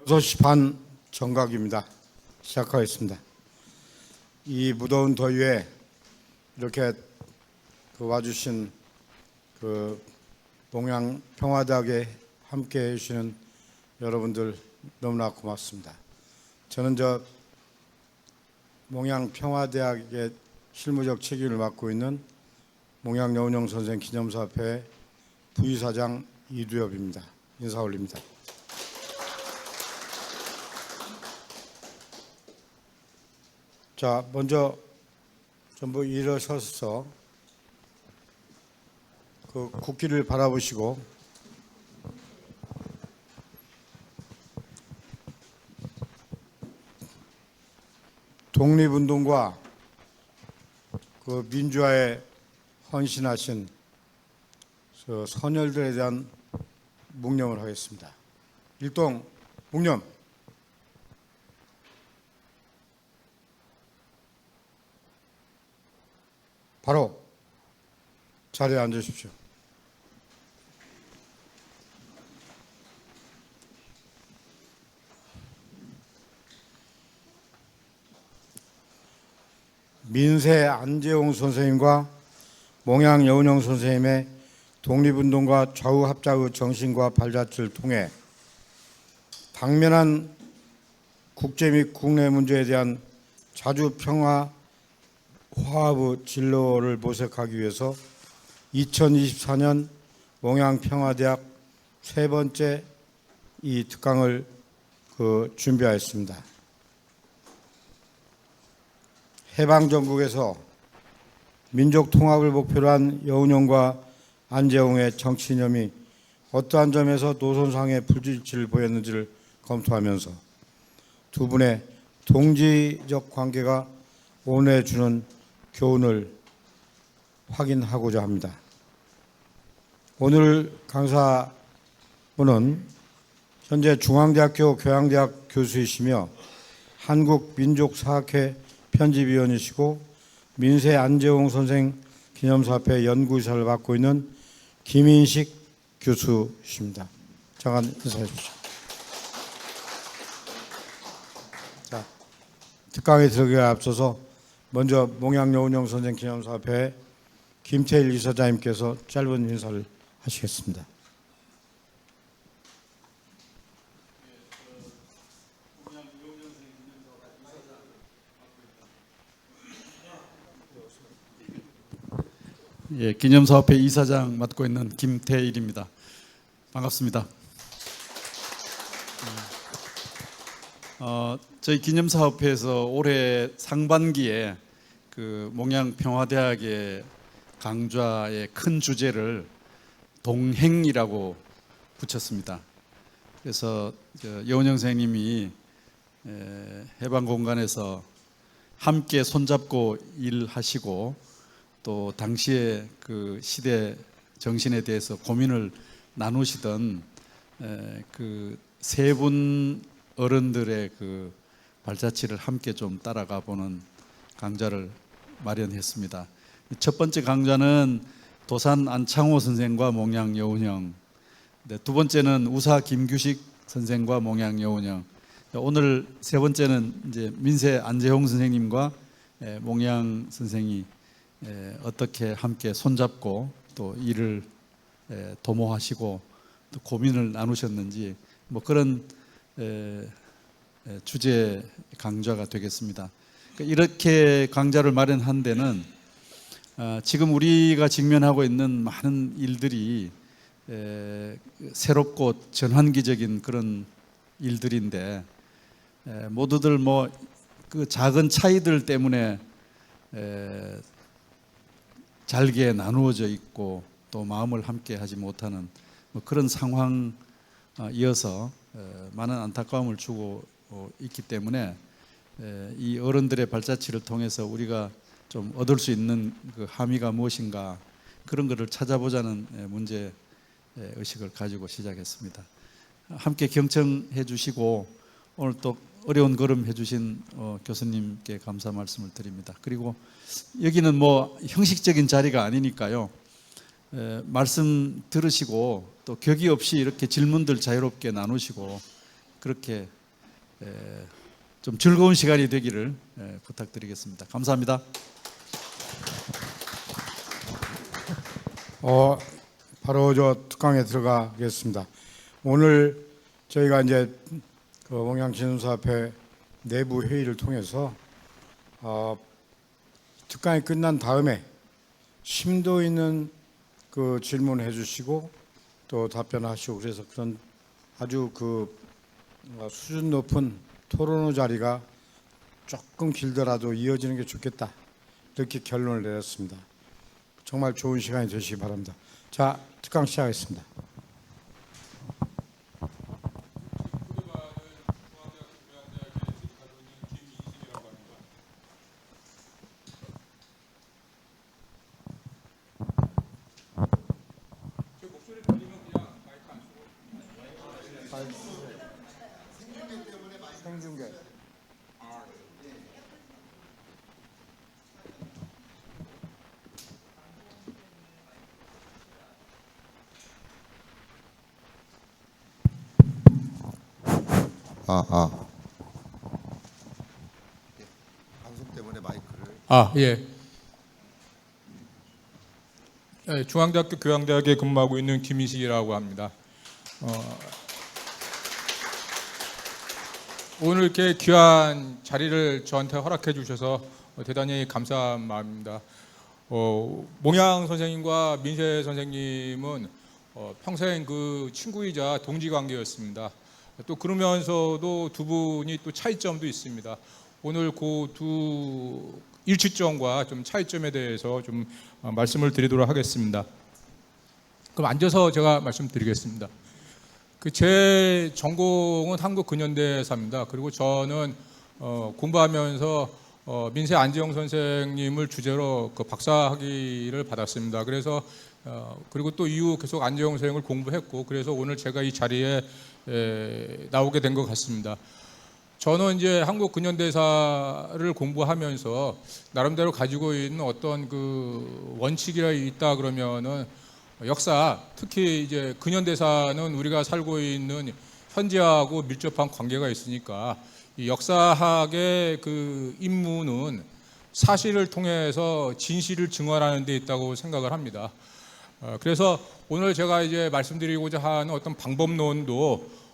6시 반 정각입니다. 시작하겠습니다. 이 무더운 더위에 이렇게 와주신 몽양 평화대학에 함께 해주시는 여러분들 너무나 고맙습니다. 저는 몽양 평화대학의 실무적 책임을 맡고 있는 몽양 여운형 선생 기념사업회 부이사장 이두엽입니다. 인사 올립니다. 자, 먼저 전부 일어서서 국기를 바라보시고 독립운동과 민주화에 헌신하신 선열들에 대한 묵념을 하겠습니다. 일동 묵념. 바로 자리에 앉으십시오. 민세 안재홍 선생님과 몽양 여운형 선생님의 독립운동과 좌우합작의 정신과 발자취를 통해 당면한 국제 및 국내 문제에 대한 자주 평화 화합의 진로를 모색하기 위해서 2024년 몽양평화대학 세 번째 이 특강을 준비하였습니다. 해방전국에서 민족 통합을 목표로 한 여운형과 안재홍의 정치이념이 어떠한 점에서 노선상의 불일치를 보였는지를 검토하면서 두 분의 동지적 관계가 오늘 주는 교훈을 확인하고자 합니다. 오늘 강사분은 현재 중앙대학교 교양대학 교수이시며 한국민족사학회 편집위원이시고 민세 안재홍 선생 기념사업회 연구이사를 맡고 있는 김인식 교수이십니다. 잠깐 인사해 주십시오. 자, 특강에 들어가기에 앞서서 먼저 몽양 여운형 선생 기념사업회 김태일 이사장님께서 짧은 인사를 하시겠습니다. 예, 기념사업회 이사장 맡고 있는 김태일입니다. 반갑습니다. 저희 기념사업회에서 올해 상반기에 몽양평화대학의 강좌의 큰 주제를 동행이라고 붙였습니다. 그래서 여운형 선생님이 해방공간에서 함께 손잡고 일하시고 또 당시의 그 시대 정신에 대해서 고민을 나누시던 그 세 분 어른들의 그 발자취를 함께 좀 따라가 보는 강좌를 마련했습니다. 첫 번째 강좌는 도산 안창호 선생과 몽양 여운형, 두 번째는 우사 김규식 선생과 몽양 여운형, 오늘 세 번째는 이제 민세 안재홍 선생님과 몽양 선생이 어떻게 함께 손잡고 또 일을 도모하시고 또 고민을 나누셨는지 그런 주제 강좌가 되겠습니다. 이렇게 강좌를 마련한 데는 지금 우리가 직면하고 있는 많은 일들이 새롭고 전환기적인 그런 일들인데 모두들 그 작은 차이들 때문에 잘게 나누어져 있고 또 마음을 함께 하지 못하는 그런 상황이어서 많은 안타까움을 주고 있기 때문에 이 어른들의 발자취를 통해서 우리가 좀 얻을 수 있는 그 함의가 무엇인가 그런 것을 찾아보자는 문제 의식을 가지고 시작했습니다. 함께 경청해 주시고 오늘 또 어려운 걸음 해주신 교수님께 감사 말씀을 드립니다. 그리고 여기는 형식적인 자리가 아니니까요. 말씀 들으시고 또 격의 없이 이렇게 질문들 자유롭게 나누시고 그렇게 좀 즐거운 시간이 되기를 부탁드리겠습니다. 감사합니다. 바로 저 특강에 들어가겠습니다. 오늘 저희가 이제 그 몽양진흥사협회 내부 회의를 통해서 특강이 끝난 다음에 심도 있는 그 질문해 주시고 또 답변하시고 그래서 그런 아주 그 수준 높은 토론의 자리가 조금 길더라도 이어지는 게 좋겠다 이렇게 결론을 내렸습니다. 정말 좋은 시간이 되시기 바랍니다. 자, 특강 시작하겠습니다. 생중계. 방송 때문에 마이크를. 예. 네, 중앙대학교 교양대학에 근무하고 있는 김희식이라고 합니다. 오늘 이렇게 귀한 자리를 저한테 허락해 주셔서 대단히 감사한 마음입니다. 몽양 선생님과 민세 선생님은 평생 그 친구이자 동지 관계였습니다. 또 그러면서도 두 분이 또 차이점도 있습니다. 오늘 그 두 일치점과 좀 차이점에 대해서 좀 말씀을 드리도록 하겠습니다. 그럼 앉아서 제가 말씀드리겠습니다. 제 전공은 한국 근현대사입니다. 그리고 저는 공부하면서 민세 안지영 선생님을 주제로 그 박사학위를 받았습니다. 그래서 그리고 또 이후 계속 안지영 선생님을 공부했고 그래서 오늘 제가 이 자리에 나오게 된 것 같습니다. 저는 이제 한국 근현대사를 공부하면서 나름대로 가지고 있는 어떤 그 원칙이라 있다 그러면은 역사, 특히 이제 근현대사는 우리가 살고 있는 현재하고 밀접한 관계가 있으니까 이 역사학의 그 임무는 사실을 통해서 진실을 증언하는 데 있다고 생각을 합니다. 그래서 오늘 제가 이제 말씀드리고자 하는 어떤 방법론도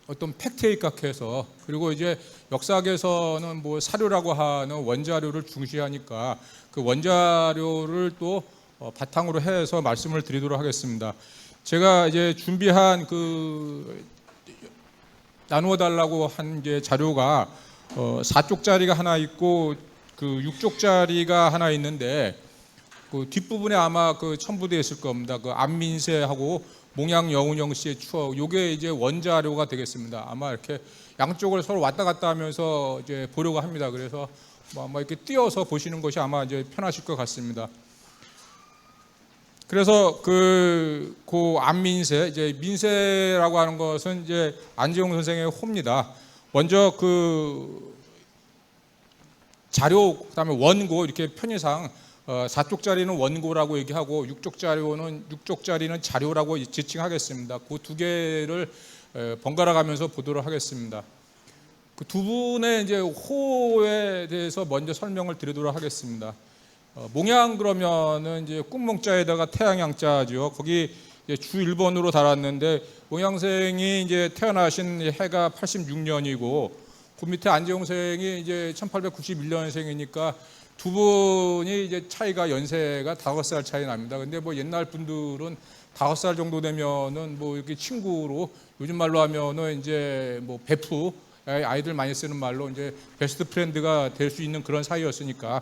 어떤 팩트에 입각해서 그리고 이제 역사학에서는 뭐 사료라고 하는 원자료를 중시하니까 그 원자료를 또 바탕으로 해서 말씀을 드리도록 하겠습니다. 제가 이제 준비한 그 나누어 달라고 한 이제 자료가 4쪽짜리가 하나 있고 그 6쪽짜리가 하나 있는데 그 뒷부분에 아마 그 첨부되어 있을 겁니다. 그 안민세하고 몽양 여운형 씨의 추억, 요게 이제 원자료가 되겠습니다. 아마 이렇게 양쪽을 서로 왔다 갔다 하면서 이제 보려고 합니다. 그래서 뭐 아마 이렇게 띄어서 보시는 것이 아마 이제 편하실 것 같습니다. 그래서 그 안민세, 이제 민세라고 하는 것은 이제 안지용 선생의 호입니다. 먼저 그 자료, 그다음에 원고 이렇게 편의상 4쪽짜리는 원고라고 얘기하고 6쪽짜리는 자료라고 지칭하겠습니다. 그 두 개를 번갈아 가면서 보도록 하겠습니다. 그 두 분의 이제 호에 대해서 먼저 설명을 드리도록 하겠습니다. 몽양 그러면은 이제 꿈몽자에다가 태양양자죠. 거기 주 1번으로 달았는데 몽양생이 이제 태어나신 해가 86년이고 그 밑에 안재홍 생이 이제 1891년생이니까 두 분이 이제 차이가 연세가 5살 차이 납니다. 근데 뭐 옛날 분들은 5살 정도 되면은 뭐 이렇게 친구로 요즘 말로 하면은 이제 뭐 베프 아이들 많이 쓰는 말로 이제 베스트 프렌드가 될 수 있는 그런 사이였으니까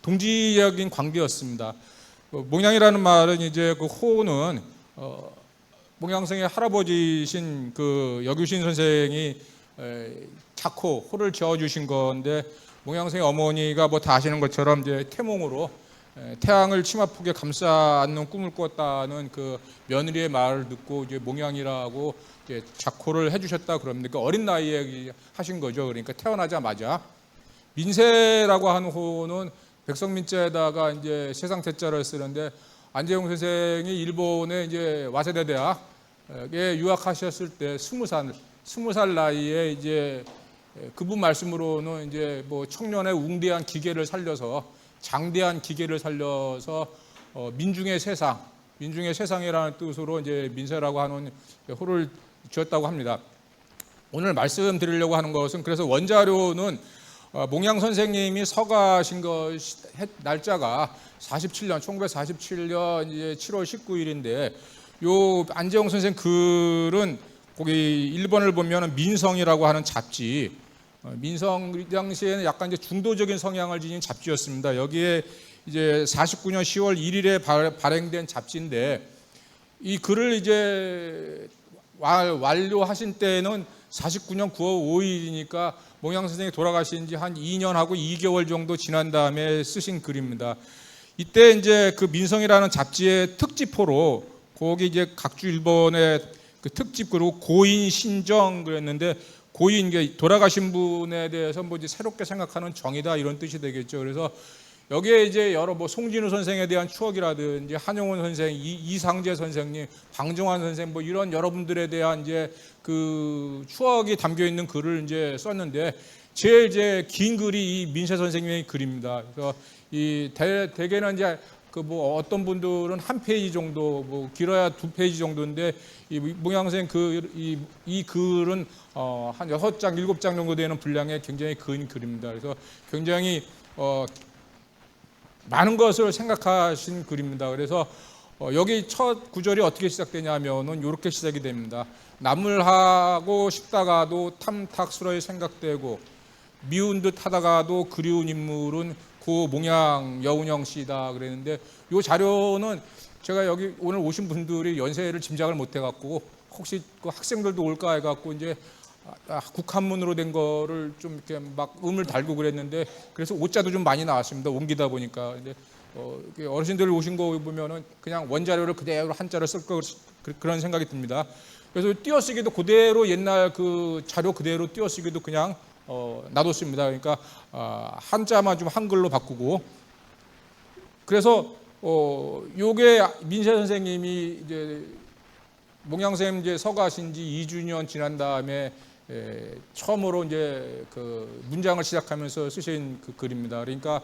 동지적인 관계였습니다. 몽양이라는 말은 이제 그 호는 몽양생의 할아버지신 그 여규신 선생이 작호 호를 지어주신 건데 몽양생의 어머니가 뭐 다 아시는 것처럼 이제 태몽으로 태양을 치마 폭에 감싸 안는 꿈을 꿨다는 그 며느리의 말을 듣고 이제 몽양이라고 이제 작호를 해주셨다 그럽니다. 그러니까 어린 나이에 하신 거죠. 그러니까 태어나자마자 민세라고 하는 호는 백성민자에다가 이제 세상 태자를 쓰는데 안재홍 선생이 일본의 이제 와세대 대학 유학하셨을 때 20살 나이에 이제 그분 말씀으로는 이제 뭐 청년의 웅대한 기계를 살려서 장대한 기계를 살려서 민중의 세상이라는 뜻으로 이제 민세라고 하는 호를 지었다고 합니다. 오늘 말씀드리려고 하는 것은 그래서 원자료는 몽양 선생님이 서가신 날짜가 1947년 이제 7월 19일인데 요 안재홍 선생 글은 거기 1번을 보면 민성이라고 하는 잡지, 민성 이 당시에는 약간 이제 중도적인 성향을 지닌 잡지였습니다. 여기에 이제 49년 10월 1일에 발행된 잡지인데 이 글을 이제 완료하신 때는 49년 9월 5일이니까 몽양 선생이 돌아가신 지 한 2년하고 2개월 정도 지난 다음에 쓰신 글입니다. 이때 이제 그 민성이라는 잡지의 특집호로 거기 이제 각주 일본의 그 특집 그리고 고인 신정 그랬는데 고인 게 돌아가신 분에 대해서 뭐 이제 새롭게 생각하는 정이다 이런 뜻이 되겠죠. 그래서 여기에 이제 여러 뭐 송진우 선생에 대한 추억이라든지 한용운 선생, 이상재 선생님, 방정환 선생 뭐 이런 여러분들에 대한 이제 그 추억이 담겨 있는 글을 이제 썼는데 제일 이제 긴 글이 이 민세 선생님의 글입니다. 그래서 이 대개는 이제 그 뭐 어떤 분들은 한 페이지 정도, 뭐 길어야 2페이지 정도인데 이 몽양 선생 이 글은 한 6장, 7장 정도 되는 분량의 굉장히 긴 글입니다. 그래서 굉장히 많은 것을 생각하신 글입니다. 그래서 여기 첫 구절이 어떻게 시작되냐면은 이렇게 시작이 됩니다. 남을 하고 싶다가도 탐탁스러이 생각되고 미운 듯 하다가도 그리운 인물은 고 몽양 여운형 씨다 그랬는데 이 자료는 제가 여기 오늘 오신 분들이 연세를 짐작을 못 해갖고 혹시 그 학생들도 올까 해갖고 이제 국한문으로 된 거를 좀 이렇게 막 음을 달고 그랬는데 그래서 오자도 좀 많이 나왔습니다. 옮기다 보니까. 근데 어르신들 오신 거 보면은 그냥 원자료를 그대로 한자로 쓸 거 그런 생각이 듭니다. 그래서 띄어쓰기도 그대로 옛날 그 자료 그대로 띄어쓰기도 그냥 놔뒀습니다. 그러니까 한자만 좀 한글로 바꾸고 그래서 요게 민세 선생님이 이제 몽양쌤 이제 서가신 지 2주년 지난 다음에 처음으로 이제 그 문장을 시작하면서 쓰신 그 글입니다. 그러니까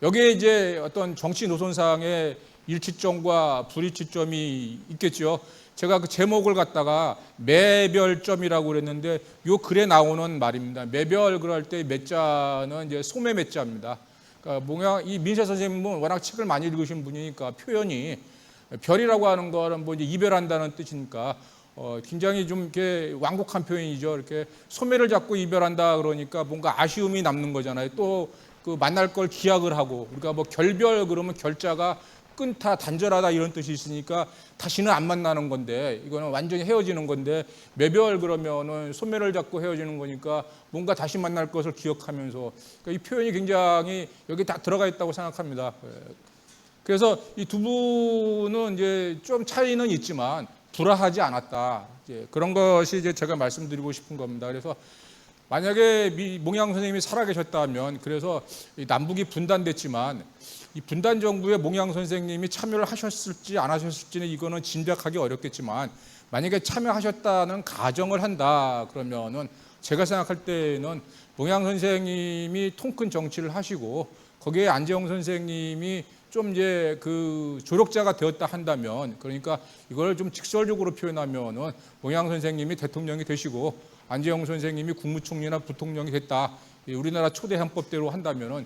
여기에 이제 어떤 정치 노선상의 일치점과 불일치점이 있겠죠. 제가 그 제목을 갖다가 매별점이라고 그랬는데 요 글에 나오는 말입니다. 매별 그럴 때 매자는 이제 소매 매자입니다. 그러니까 이 민세 선생님은 워낙 책을 많이 읽으신 분이니까 표현이 별이라고 하는 거는 뭐 이제 이별한다는 뜻이니까 굉장히 좀 이렇게 완곡한 표현이죠. 이렇게 소매를 잡고 이별한다 그러니까 뭔가 아쉬움이 남는 거잖아요. 또 그 만날 걸 기약을 하고 그러니까 뭐 결별 그러면 결자가 끊다 단절하다 이런 뜻이 있으니까 다시는 안 만나는 건데 이거는 완전히 헤어지는 건데 매별 그러면은 소매를 잡고 헤어지는 거니까 뭔가 다시 만날 것을 기억하면서 그러니까 이 표현이 굉장히 여기 다 들어가 있다고 생각합니다. 그래서 이 두 분은 이제 좀 차이는 있지만 불화하지 않았다. 이제 그런 것이 이제 제가 말씀드리고 싶은 겁니다. 그래서 만약에 몽양 선생님이 살아계셨다면 그래서 남북이 분단됐지만 이 분단 정부에 몽양 선생님이 참여를 하셨을지 안 하셨을지는 이거는 짐작하기 어렵겠지만 만약에 참여하셨다는 가정을 한다 그러면은 제가 생각할 때는 몽양 선생님이 통큰 정치를 하시고 거기에 안재홍 선생님이 좀 이제 그 조력자가 되었다 한다면 그러니까 이걸 좀 직설적으로 표현하면은 몽양 선생님이 대통령이 되시고 안재홍 선생님이 국무총리나 부통령이 됐다. 우리나라 초대 헌법대로 한다면은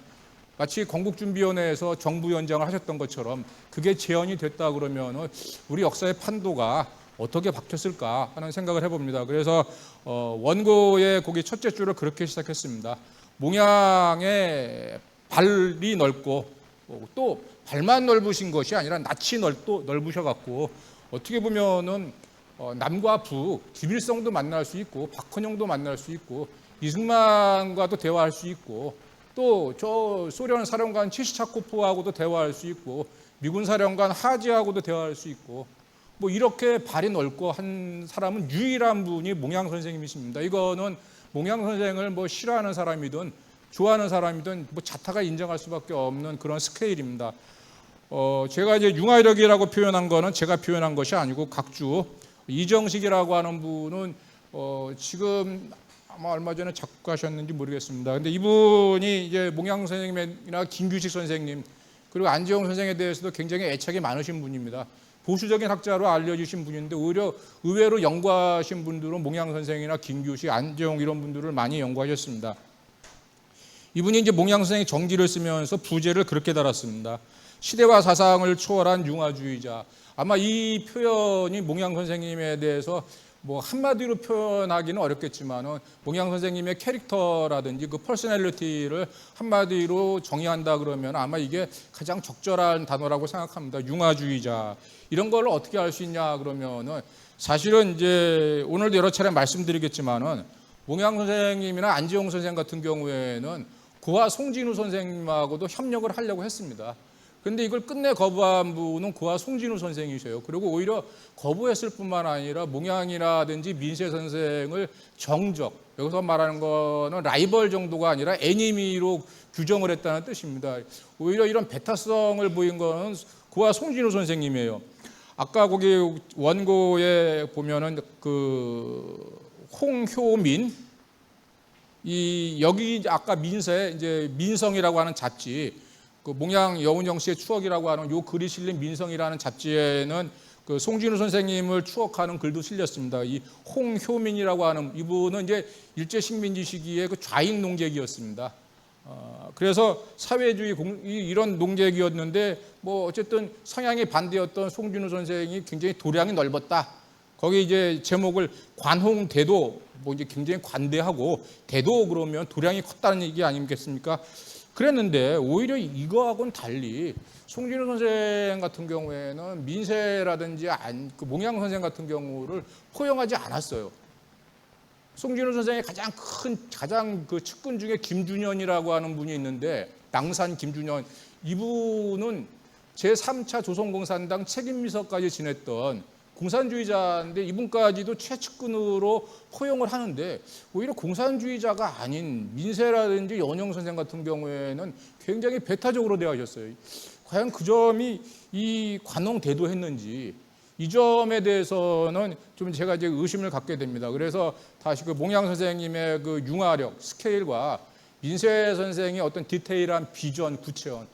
마치 건국준비위원회에서 정부위원장을 하셨던 것처럼 그게 재현이 됐다 그러면은 우리 역사의 판도가 어떻게 바뀌었을까 하는 생각을 해봅니다. 그래서 원고의 거기 첫째 줄을 그렇게 시작했습니다. 몽양의 발이 넓고 또 발만 넓으신 것이 아니라 낯이 넓으셔갖고 어떻게 보면은 남과 북, 김일성도 만날 수 있고 박헌영도 만날 수 있고 이승만과도 대화할 수 있고 또 저 소련 사령관 치시차코프하고도 대화할 수 있고 미군 사령관 하지하고도 대화할 수 있고 뭐 이렇게 발이 넓고 한 사람은 유일한 분이 몽양 선생님이십니다. 이거는 몽양 선생을 뭐 싫어하는 사람이든 좋아하는 사람이든 뭐 자타가 인정할 수밖에 없는 그런 스케일입니다. 제가 이제 융화력이라고 표현한 거는 제가 표현한 것이 아니고 각주 이정식이라고 하는 분은 지금 아마 얼마 전에 작곡하셨는지 모르겠습니다. 근데 이분이 이제 몽양 선생님이나 김규식 선생님 그리고 안재홍 선생에 대해서도 굉장히 애착이 많으신 분입니다. 보수적인 학자로 알려주신 분인데 오히려 의외로 연구하신 분들은 몽양 선생이나 김규식, 안재홍 이런 분들을 많이 연구하셨습니다. 이분이 이제 몽양 선생이 정기를 쓰면서 부제를 그렇게 달았습니다. 시대와 사상을 초월한 융화주의자. 아마 이 표현이 몽양 선생님에 대해서 뭐 한마디로 표현하기는 어렵겠지만은 몽양 선생님의 캐릭터라든지 그 퍼스널리티를 한마디로 정의한다 그러면 아마 이게 가장 적절한 단어라고 생각합니다. 융화주의자. 이런 걸 어떻게 알 수 있냐 그러면은 사실은 이제 오늘도 여러 차례 말씀드리겠지만은 몽양 선생님이나 안지용 선생 같은 경우에는 고아 송진우 선생님하고도 협력을 하려고 했습니다. 그런데 이걸 끝내 거부한 분은 고아 송진우 선생이세요. 그리고 오히려 거부했을 뿐만 아니라 몽양이라든지 민세 선생을 정적, 여기서 말하는 거는 라이벌 정도가 아니라 애니미로 규정을 했다는 뜻입니다. 오히려 이런 배타성을 보인 거는 고아 송진우 선생님이에요. 아까 거기 원고에 보면은 그 홍효민 여기 아까 민세 이제 민성이라고 하는 잡지 그 몽양 여운정 씨의 추억이라고 하는 요 글이 실린 민성이라는 잡지에는 그 송진우 선생님을 추억하는 글도 실렸습니다. 이 홍효민이라고 하는 이분은 이제 일제 식민지 시기에 그 좌익 농객이었습니다. 그래서 사회주의 이런 농객이었는데 뭐 어쨌든 성향이 반대였던 송진우 선생이 굉장히 도량이 넓었다. 거기 이제 제목을 관홍대도 뭐 이제 굉장히 관대하고 대도 그러면 도량이 컸다는 얘기 아니겠습니까? 그랬는데 오히려 이거하고는 달리 송진우 선생 같은 경우에는 민세라든지 그 몽양 선생 같은 경우를 포용하지 않았어요. 송진우 선생의 가장 그 측근 중에 김준현이라고 하는 분이 있는데 낭산 김준현 이분은 제3차 조선공산당 책임비서까지 지냈던 공산주의자인데 이분까지도 최측근으로 포용을 하는데 오히려 공산주의자가 아닌 민세라든지 연영 선생 같은 경우에는 굉장히 배타적으로 대하셨어요. 과연 그 점이 이 관홍대도했는지 이 점에 대해서는 좀 제가 이제 의심을 갖게 됩니다. 그래서 다시 그 몽양 선생님의 그 융화력, 스케일과 민세 선생의 어떤 디테일한 비전, 구체원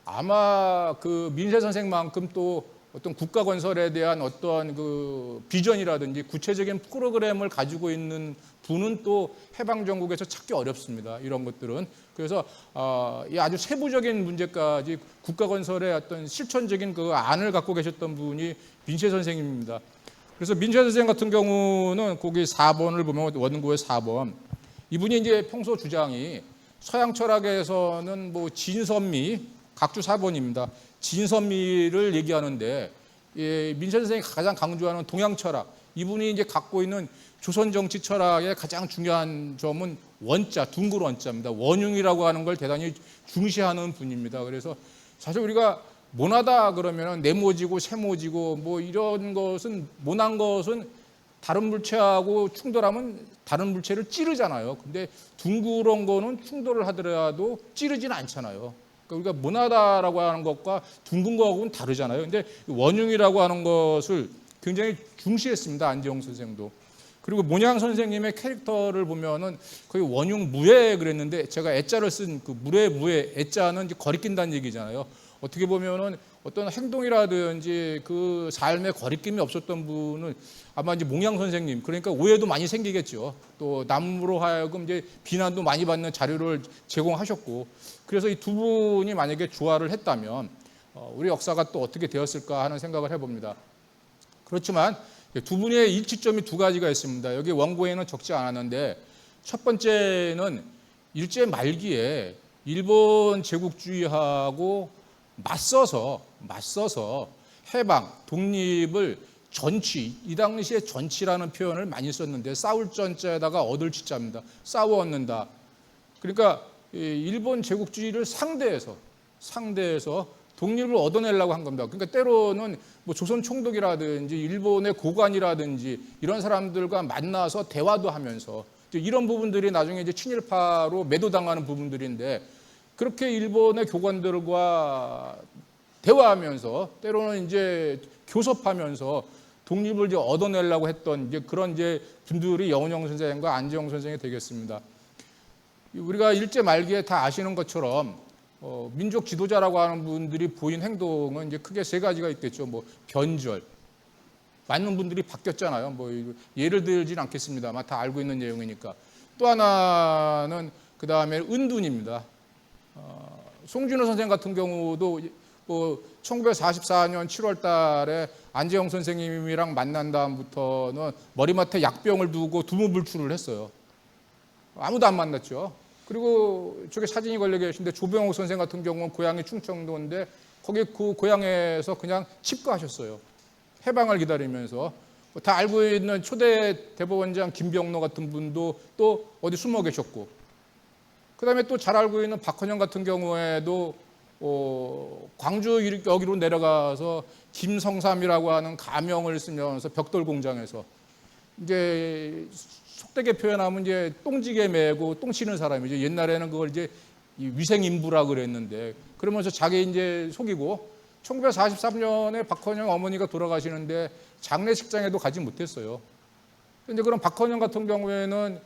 아마 그 민세 선생만큼 또 어떤 국가 건설에 대한 어떤 그 비전이라든지 구체적인 프로그램을 가지고 있는 분은 또 해방 정국에서 찾기 어렵습니다. 이런 것들은. 그래서 이 아주 세부적인 문제까지 국가 건설의 어떤 실천적인 그 안을 갖고 계셨던 분이 민세 선생님입니다. 그래서 민세 선생 같은 경우는 거기 4번을 보면 원고의 4번. 이분이 이제 평소 주장이 서양 철학에서는 뭐 진선미, 각주 4번입니다. 진선미를 얘기하는데 민세 선생이 가장 강조하는 동양 철학 이분이 이제 갖고 있는 조선 정치 철학의 가장 중요한 점은 원자, 둥글 원자입니다. 원융이라고 하는 걸 대단히 중시하는 분입니다. 그래서 사실 우리가 모나다 그러면 네모지고 세모지고 뭐 이런 것은 모난 것은 다른 물체하고 충돌하면 다른 물체를 찌르잖아요. 근데 둥그런 거는 충돌을 하더라도 찌르지는 않잖아요. 그러니까 우리가 모나다라고 하는 것과 둥근 거하고는 다르잖아요. 근데 원융이라고 하는 것을 굉장히 중시했습니다. 안재홍 선생도. 그리고 몽양 선생님의 캐릭터를 보면은 거의 원융 무예 그랬는데 제가 애자를 쓴 그 무예 애자는 이제 거리낀다는 얘기잖아요. 어떻게 보면은 어떤 행동이라든지 그 삶에 거리낌이 없었던 분은 아마 이제 몽양 선생님 그러니까 오해도 많이 생기겠죠. 또 남으로 하여금 이제 비난도 많이 받는 자료를 제공하셨고 그래서 이 두 분이 만약에 조화를 했다면 우리 역사가 또 어떻게 되었을까 하는 생각을 해봅니다. 그렇지만 두 분의 일치점이 두 가지가 있습니다. 여기 원고에는 적지 않았는데 첫 번째는 일제 말기에 일본 제국주의하고 맞서서 해방, 독립을 전치, 이 당시에 전치라는 표현을 많이 썼는데 싸울 전자에다가 얻을 치자입니다. 싸워 얻는다. 그러니까 일본 제국주의를 상대해서 독립을 얻어내려고 한 겁니다. 그러니까 때로는 뭐 조선 총독이라든지 일본의 고관이라든지 이런 사람들과 만나서 대화도 하면서 이런 부분들이 나중에 이제 친일파로 매도당하는 부분들인데 그렇게 일본의 교관들과 대화하면서 때로는 이제 교섭하면서 독립을 이제 얻어내려고 했던 이제 그런 이제 분들이 여운형 선생과 안재홍 선생이 되겠습니다. 우리가 일제 말기에 다 아시는 것처럼 민족 지도자라고 하는 분들이 보인 행동은 이제 크게 세 가지가 있겠죠. 뭐 변절, 많은 분들이 바뀌었잖아요. 뭐 예를 들지는 않겠습니다만 다 알고 있는 내용이니까. 또 하나는 그 다음에 은둔입니다. 송준호 선생 같은 경우도 1944년 7월 달에 안재홍 선생님이랑 만난 다음부터는 머리맡에 약병을 두고 두문불출을 했어요. 아무도 안 만났죠. 그리고 저게 사진이 걸려 계신데 조병옥 선생 같은 경우는 고향이 충청도인데 거기 그 고향에서 그냥 칩거하셨어요. 해방을 기다리면서. 다 알고 있는 초대 대법원장 김병로 같은 분도 또 어디 숨어 계셨고, 그 다음에 또 잘 알고 있는 박헌영 같은 경우에도 광주 여기로 내려가서 김성삼이라고 하는 가명을 쓰면서 벽돌 공장에서 이제 속되게 표현하면 이제 똥지게 매고 똥 치는 사람이죠. 옛날에는 그걸 이제 위생 인부라 그랬는데, 그러면서 자기 이제 속이고 1943년에 박헌영 어머니가 돌아가시는데 장례식장에도 가지 못했어요. 근데 그럼 박헌영 같은 경우에는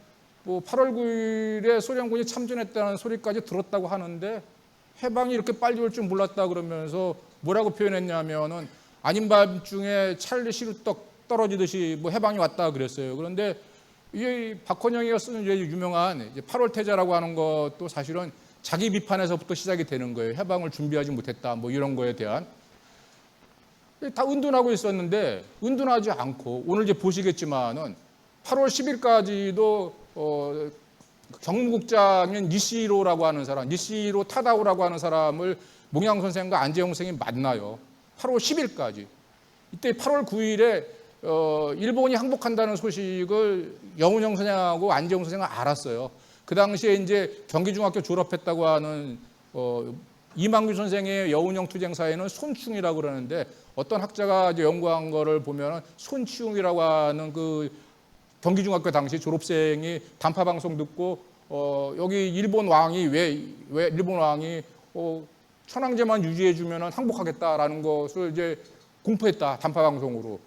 뭐 8월 9일에 소련군이 참전했다는 소리까지 들었다고 하는데 해방이 이렇게 빨리 올 줄 몰랐다 그러면서 뭐라고 표현했냐면은 아닌 밤중에 찰리 시루떡 떨어지듯이 뭐 해방이 왔다 그랬어요. 그런데 이 박헌영이가 쓰는 이제 유명한 8월 태자라고 하는 것도 사실은 자기 비판에서부터 시작이 되는 거예요. 해방을 준비하지 못했다 뭐 이런 거에 대한. 다 은둔하고 있었는데 은둔하지 않고 오늘 이제 보시겠지만은 8월 10일까지도 경무국장인 니시로라고 하는 사람, 니시로 타다오라고 하는 사람을 몽양 선생과 안재홍 선생이 만나요. 8월 10일까지. 이때 8월 9일에 일본이 항복한다는 소식을 여운형 선생하고 안재홍 선생은 알았어요. 그 당시에 이제 경기중학교 졸업했다고 하는 이만규 선생의 여운형 투쟁사에는 손충이라고 그러는데, 어떤 학자가 이제 연구한 거를 보면 손충이라고 하는 그 경기중학교 당시 졸업생이 단파 방송 듣고 여기 일본 왕이 왜 일본 왕이 천황제만 유지해 주면은 항복하겠다라는 것을 이제 공포했다, 단파 방송으로.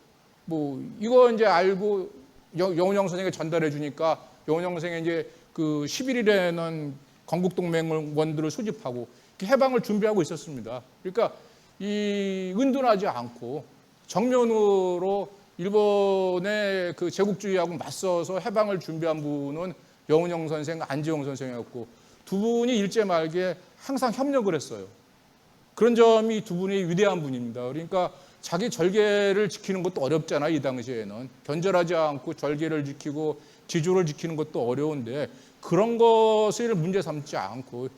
뭐 이거 이제 알고 여운형 선생에게 전달해 주니까 여운형 선생이 이제 그 11일에는 건국동맹원들을 소집하고 해방을 준비하고 있었습니다. 그러니까 이 은둔하지 않고 정면으로 일본의 그 제국주의하고 맞서서 해방을 준비한 분은 여운형 선생, 안재홍 선생이었고, 두 분이 일제 말기에 항상 협력을 했어요. 그런 점이 두 분이 위대한 분입니다. 그러니까 자기 절개를 지키는 것도 어렵잖아요. 이 당시에는 변절하지 않고 절개를 지키고 지조를 지키는 것도 어려운데, 그런 것을 문제 삼지 않고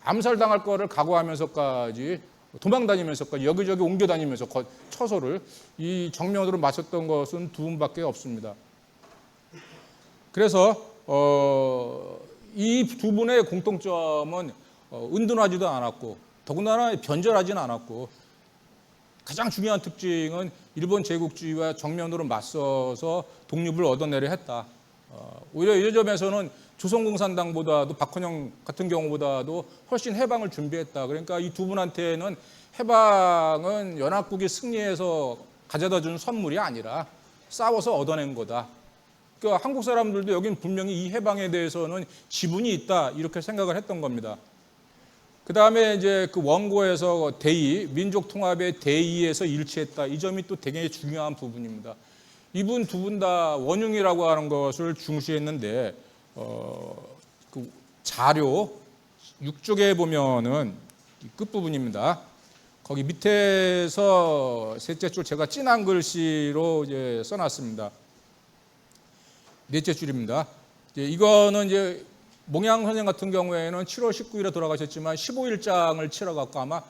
암살당할 거를 각오하면서까지 도망다니면서까지 여기저기 옮겨다니면서 처소를 이 정면으로 맞섰던 것은 두 분밖에 없습니다. 그래서 이 두 분의 공통점은 은둔하지도 않았고 더군다나 변절하지는 않았고, 가장 중요한 특징은 일본 제국주의와 정면으로 맞서서 독립을 얻어내려 했다. 오히려 이 점에서는 조선공산당보다도 박헌영 같은 경우보다도 훨씬 해방을 준비했다. 그러니까 이 두 분한테는 해방은 연합국이 승리해서 가져다 준 선물이 아니라 싸워서 얻어낸 거다. 그러니까 한국 사람들도 여긴 분명히 이 해방에 대해서는 지분이 있다, 이렇게 생각을 했던 겁니다. 그 다음에 이제 그 원고에서 대의, 민족통합의 대의에서 일치했다. 이 점이 또 되게 중요한 부분입니다. 이분 두 분 다 원흉이라고 하는 것을 중시했는데, 그 자료 6쪽에 보면은 끝부분입니다. 거기 밑에서 셋째 줄 제가 진한 글씨로 이제 써놨습니다. 넷째 줄입니다. 이거는 이제 몽양 선생 같은 경우에는 7월 19일에 돌아가셨지만 15일장을 치러갖고 아마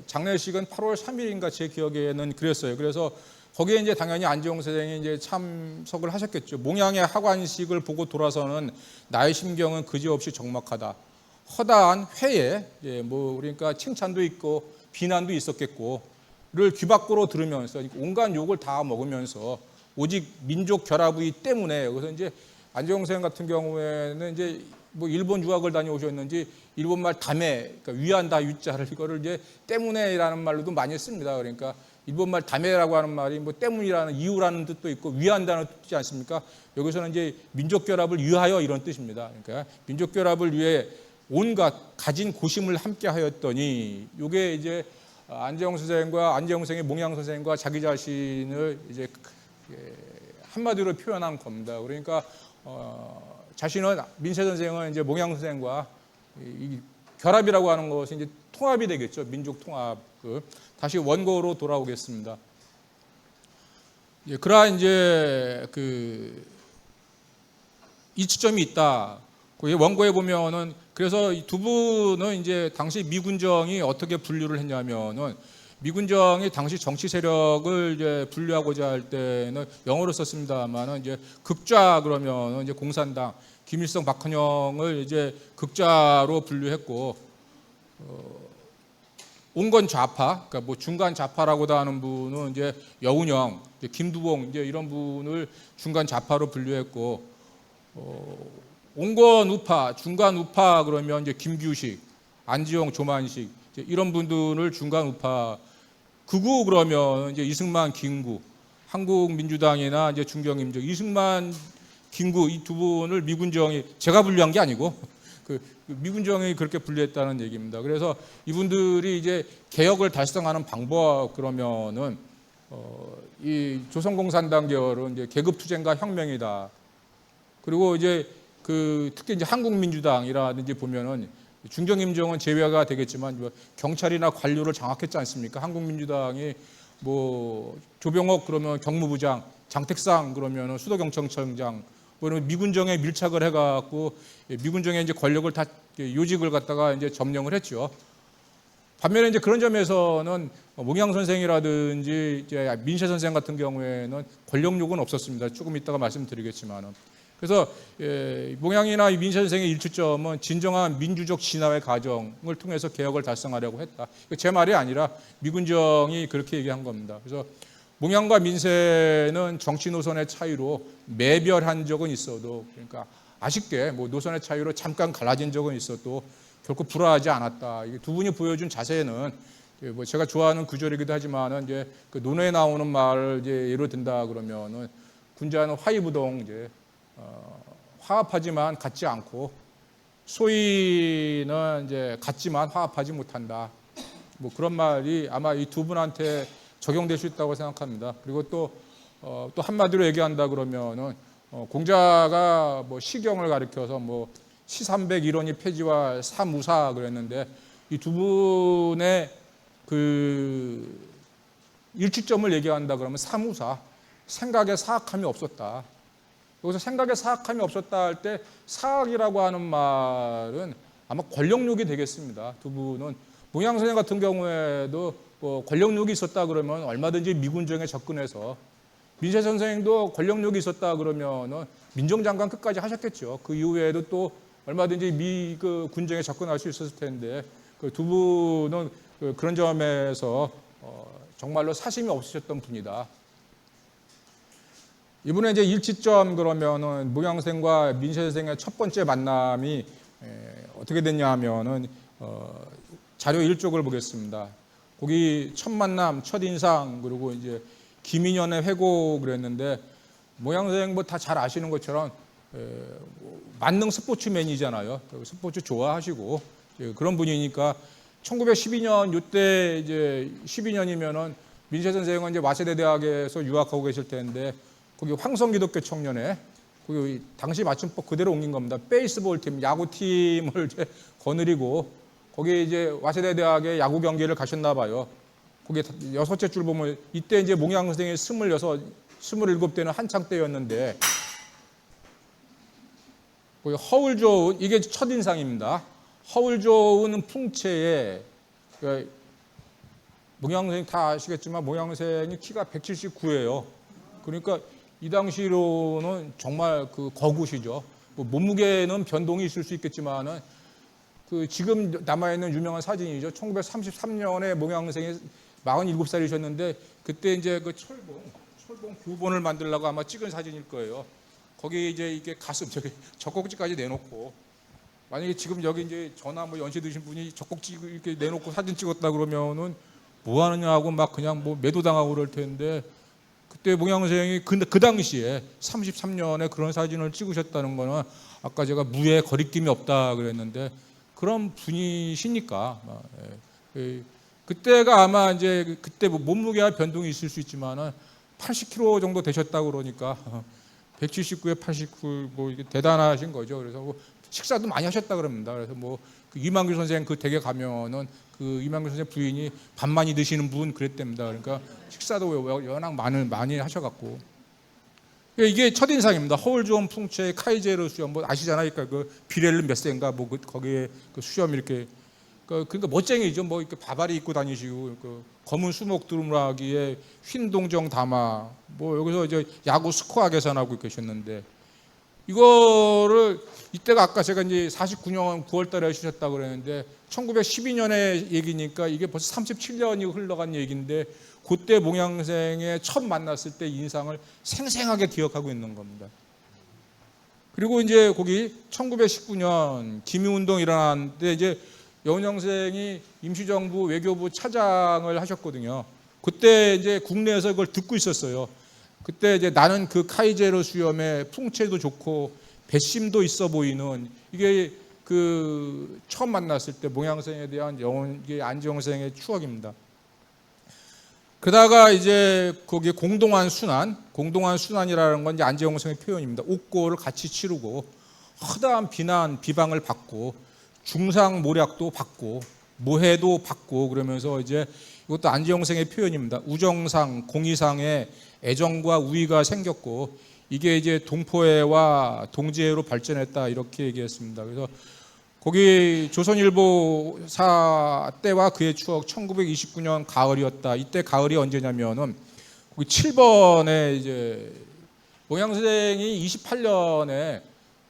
장례식은 8월 3일인가 제 기억에는 그랬어요. 그래서 거기에 이제 당연히 안재홍 선생이 이제 참석을 하셨겠죠. 몽양의 하관식을 보고 돌아서는 나의 심경은 그지없이 적막하다. 허다한 회에 뭐 그러니까 칭찬도 있고 비난도 있었겠고를 귀 밖으로 들으면서 온갖 욕을 다 먹으면서 오직 민족 결합의 때문에, 그래서 이제 안재홍 선생 같은 경우에는 이제 뭐 일본 유학을 다녀오셨는지 일본말 다메, 그러니까 위한다 유자를 이거를 이제 때문에라는 말로도 많이 씁니다. 그러니까 일본말 다메라고 하는 말이 뭐 때문이라는 이유라는 뜻도 있고 위한다는 뜻이지 않습니까? 여기서는 이제 민족 결합을 위하여 이런 뜻입니다. 그러니까 민족 결합을 위해 온갖 가진 고심을 함께 하였더니 이게 이제 안재홍 선생의 몽양 선생과 자기 자신을 이제 한마디로 표현한 겁니다. 그러니까 자신은 민세 선생은 이제 몽양 선생과 이 결합이라고 하는 것이 이제 통합이 되겠죠. 민족 통합. 다시 원고로 돌아오겠습니다. 그러한 이제 이치점이 있다. 원고에 보면은 그래서 이 두 분은 이제 당시 미군정이 어떻게 분류를 했냐면은 미군정이 당시 정치 세력을 이제 분류하고자 할 때는 영어로 썼습니다만은 이제 극좌 그러면은 이제 공산당 김일성 박헌영을 이제 극좌로 분류했고 온건 좌파, 그러니까 뭐 중간 좌파라고도 하는 분은 이제 여운형, 이제 김두봉 이제 이런 분을 중간 좌파로 분류했고 온건 우파, 중간 우파 그러면 이제 김규식, 안지용, 조만식 이런 분들을 중간 우파, 극우 그러면 이제 이승만, 김구, 한국민주당이나 이제 중경임적 이승만, 김구 이 두 분을 미군정이 제가 분류한 게 아니고 미군정이 그렇게 분류했다는 얘기입니다. 그래서 이분들이 이제 개혁을 달성하는 방법 그러면은 이 조선공산당 계열은 이제 계급투쟁과 혁명이다. 그리고 이제 특히 이제 한국민주당이라든지 보면은 중경임정은 제외가 되겠지만 경찰이나 관료를 장악했지 않습니까? 한국민주당이 뭐 조병옥 그러면 경무부장, 장택상 그러면 수도경찰청장, 그러면 미군정에 밀착을 해갖고 미군정의 이제 권력을 다 요직을 갖다가 이제 점령을 했죠. 반면에 이제 그런 점에서는 몽양 선생이라든지 이제 민세 선생 같은 경우에는 권력욕은 없었습니다. 조금 이따가 말씀드리겠지만은. 그래서 몽양이나 민세 선생의 일치점은 진정한 민주적 진화의 과정을 통해서 개혁을 달성하려고 했다. 제 말이 아니라 미군정이 그렇게 얘기한 겁니다. 그래서 몽양과 민세는 정치 노선의 차이로 매별한 적은 있어도 그러니까 아쉽게 뭐 노선의 차이로 잠깐 갈라진 적은 있어도 결코 불화하지 않았다. 이게 두 분이 보여준 자세는 뭐 제가 좋아하는 구절이기도 하지만은 이제 논어에 나오는 말을 이제 예로 든다 그러면은 군자는 화이부동 이제 화합하지만 같지 않고 소위는 이제 같지만 화합하지 못한다. 뭐 그런 말이 아마 이 두 분한테 적용될 수 있다고 생각합니다. 그리고 또 한마디로 얘기한다 그러면은 공자가 뭐 시경을 가리켜서 뭐 시삼백 이론이 폐지와 사무사 그랬는데 이 두 분의 일치점을 얘기한다 그러면 사무사, 생각에 사악함이 없었다. 여기서 생각에 사악함이 없었다 할 때 사악이라고 하는 말은 아마 권력욕이 되겠습니다. 두 분은 몽양 선생 같은 경우에도 권력욕이 있었다 그러면 얼마든지 미군정에 접근해서 민세 선생도 권력욕이 있었다 그러면은 민정장관 끝까지 하셨겠죠. 그 이후에도 또 얼마든지 군정에 접근할 수 있었을 텐데 두 분은 그런 점에서 정말로 사심이 없으셨던 분이다. 이번에 이제 일치점 그러면은 몽양 선생과 민세 선생의 첫 번째 만남이 어떻게 됐냐 하면은 자료 1쪽을 보겠습니다. 거기 첫 만남, 첫 인상 그리고 이제 김인현의 회고 그랬는데 몽양 선생 뭐 다 잘 아시는 것처럼 만능 스포츠맨이잖아요. 스포츠 좋아하시고 그런 분이니까 1912년 이때 이제 12년이면은 민세 선생은 이제 와세대 대학에서 유학하고 계실 텐데 거기 황성기독교 청년회 거기 당시 맞춤법 그대로 옮긴 겁니다. 베이스볼 팀, 야구팀을 이제 거느리고 거기 이제 와세대 대학에 야구 경기를 가셨나 봐요. 거기 여섯째 줄 보면 이때 이제 몽양 선생이 26, 27대는 한창 때였는데 거기 허울 좋은 이게 첫 인상입니다. 허울 좋은 풍채에 몽양 선생 다 아시겠지만 몽양 선생이 키가 179예요. 그러니까 이 당시로는 정말 거구시죠. 뭐 몸무게는 변동이 있을 수 있겠지만은 지금 남아있는 유명한 사진이죠. 1933년에 몽양 선생이 47살이셨는데 그때 이제 철봉 교본을 만들려고 아마 찍은 사진일 거예요. 거기 이제 이게 가슴 젖꼭지까지 내놓고 만약에 지금 여기 이제 전화 뭐 연세 드신 분이 적곡 찍고 이렇게 내놓고 사진 찍었다 그러면은 뭐 하느냐고 막 그냥 뭐 매도당하고 그럴 텐데, 그때 몽양 선생이 그 당시에 33년에 그런 사진을 찍으셨다는 거는 아까 제가 무에 거리낌이 없다 그랬는데 그런 분이시니까 그때가 아마 이제 그때 뭐 몸무게와 변동이 있을 수 있지만은 80kg 정도 되셨다고 그러니까 179에 89 뭐 이게 대단하신 거죠. 그래서 뭐 식사도 많이 하셨다 그럽니다. 그래서 뭐 그 이만규 선생 그 댁에 가면은 그 이만규 선생 부인이 밥 많이 드시는 분 그랬답니다. 그러니까 식사도 워낙 많이 하셔갖고 이게 첫 인상입니다. 허울주엄 풍채 카이제르 수염 뭐 아시잖아요. 그러니까 그 비렐르 몇 세인가 뭐 거기에 그 수염 이렇게 그러니까 멋쟁이죠. 뭐 이렇게 바바리 입고 다니시고 그 검은 수목 두루마기에 흰 동정 담아 뭐 여기서 이제 야구 스코어 계산하고 계셨는데 이거를 이때가 아까 제가 이제 49년 9월달에 해주셨다고 그랬는데 1912년의 얘기니까 이게 벌써 37년이 흘러간 얘기인데 그때 몽양생의 처음 만났을 때 인상을 생생하게 기억하고 있는 겁니다. 그리고 이제 거기 1919년 김유운동 일어난 때 이제 여운형생이 임시정부 외교부 차장을 하셨거든요. 그때 이제 국내에서 그걸 듣고 있었어요. 그때 이제 나는 그 카이제르 수염의 풍채도 좋고 배심도 있어 보이는 이게 그 처음 만났을 때 몽양생에 대한 이게 안지홍생의 추억입니다. 그러다가 이제 거기 공동한 순환이라는 건 이제 안지홍생의 표현입니다. 옥고를 같이 치르고 허다한 비방을 받고 중상모략도 받고 모해도 받고 그러면서 이제 이것도 안지홍생의 표현입니다. 우정상, 공의상의 애정과 우위가 생겼고 이게 이제 동포애와 동지애로 발전했다 이렇게 얘기했습니다. 그래서 거기 조선일보사 때와 그의 추억 1929년 가을이었다. 이때 가을이 언제냐면은 거기 7번에 이제 몽양 선생이 28년에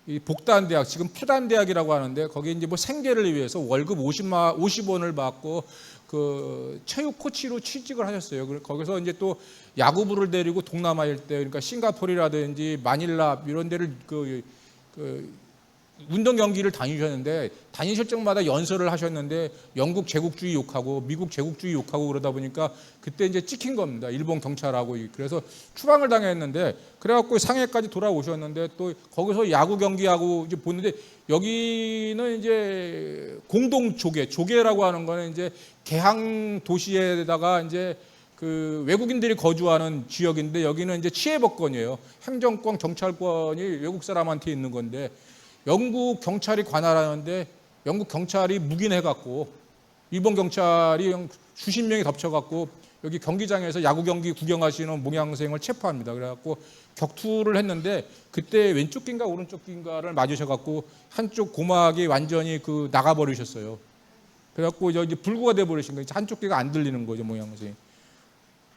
이 복단대학 지금 푸단대학이라고 하는데 거기 이제 뭐 생계를 위해서 월급 50원을 받고 그 체육 코치로 취직을 하셨어요. 거기서 이제 또 야구부를 데리고 동남아 일대 그러니까 싱가포르라든지 마닐라 이런 데를 그 운동 경기를 다니셨는데 다니실 적마다 연설을 하셨는데 영국 제국주의 욕하고 미국 제국주의 욕하고 그러다 보니까 그때 이제 찍힌 겁니다. 일본 경찰하고 그래서 추방을 당했는데 그래갖고 상해까지 돌아오셨는데 또 거기서 야구 경기하고 이제 보는데 여기는 이제 공동 조계라고 하는 거는 이제 개항 도시에다가 이제 그 외국인들이 거주하는 지역인데 여기는 이제 치해법권이에요. 행정권, 경찰권이 외국 사람한테 있는 건데 영국 경찰이 관할하는데 영국 경찰이 묵인해갖고 일본 경찰이 수십 명이 덮쳐갖고 여기 경기장에서 야구 경기 구경하시는 몽양생을 체포합니다. 그래갖고 격투를 했는데 그때 왼쪽 귀인가 오른쪽 귀인가를 맞으셔갖고 한쪽 고막이 완전히 그 나가버리셨어요. 그래갖고 이제 불구가 돼버리신 거예요. 한쪽 귀가 안 들리는 거죠, 몽양생이.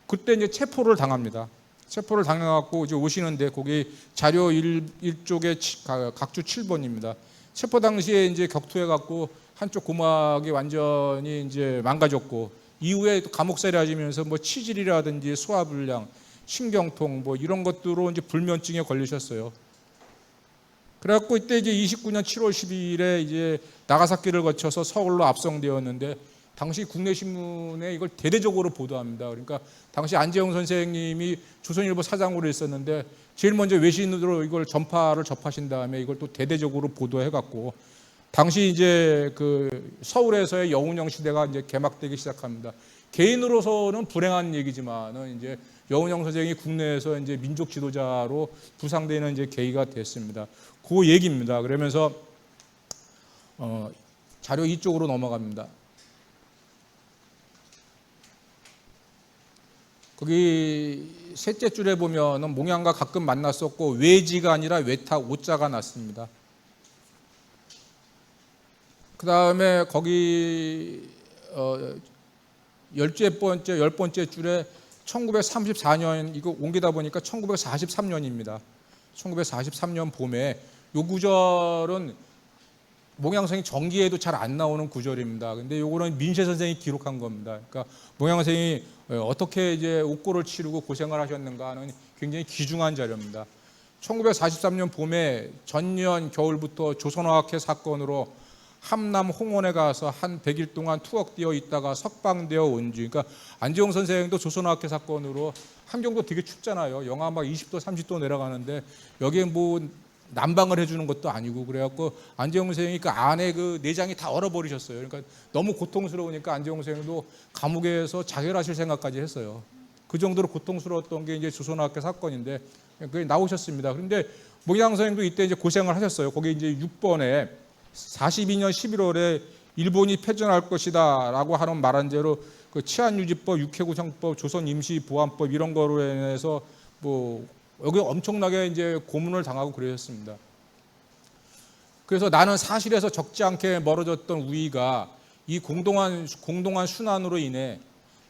그때 이제 체포를 당합니다. 체포를 당해갖고 이제 오시는데 거기 자료 1쪽에 각주 7번입니다. 체포 당시에 이제 격투해갖고 한쪽 고막이 완전히 이제 망가졌고 이후에 또 감옥살이 하시면서 뭐 치질이라든지 소화불량, 신경통 뭐 이런 것들로 이제 불면증에 걸리셨어요. 그래갖고 이때 이제 29년 7월 12일에 이제 나가사키를 거쳐서 서울로 압송되었는데 당시 국내 신문에 이걸 대대적으로 보도합니다. 그러니까 당시 안재홍 선생님이 조선일보 사장으로 있었는데 제일 먼저 외신으로 이걸 전파를 접하신 다음에 이걸 또 대대적으로 보도해갖고 당시 이제 그 서울에서의 여운형 시대가 이제 개막되기 시작합니다. 개인으로서는 불행한 얘기지만은 이제 여운형 선생이 국내에서 이제 민족 지도자로 부상되는 이제 계기가 됐습니다. 그 얘기입니다. 그러면서 자료 2쪽으로 넘어갑니다. 거기 셋째 줄에 보면은 몽양과 가끔 만났었고 외지가 아니라 외탁 오자가 났습니다. 그 다음에 거기 10번째 줄에 1934년 이거 옮기다 보니까 1943년입니다. 1943년 봄에 요 구절은 몽양생이 정기에도 잘 안 나오는 구절입니다. 근데 요거는 민세 선생이 기록한 겁니다. 그러니까 몽양생이 어떻게 이제 옥고를 치르고 고생을 하셨는가 하는 굉장히 귀중한 자료입니다. 1943년 봄에 전년 겨울부터 조선어학회 사건으로 함남 홍원에 가서 한 100일 동안 투옥되어 있다가 석방되어 온 주. 그러니까 안재홍 선생도 조선어학회 사건으로 함경도 되게 춥잖아요. 영하 막 20도 30도 내려가는데 여기에 뭐 난방을 해주는 것도 아니고 그래갖고 안재홍 선생이 그 안에 그 내장이 다 얼어버리셨어요. 그러니까 너무 고통스러우니까 안재홍 선생도 감옥에서 자결하실 생각까지 했어요. 그 정도로 고통스러웠던 게 이제 조선어학회 사건인데 그게 나오셨습니다. 그런데 목양 선생도 이때 이제 고생을 하셨어요. 거기 이제 6번에 42년 11월에 일본이 패전할 것이다라고 하는 말한대로 그 치안유지법, 육해구상법, 조선임시보안법 이런 거로 인해서 뭐 여기 엄청나게 이제 고문을 당하고 그러셨습니다. 그래서 나는 사실에서 적지 않게 멀어졌던 우위가 이 공동한 순환으로 인해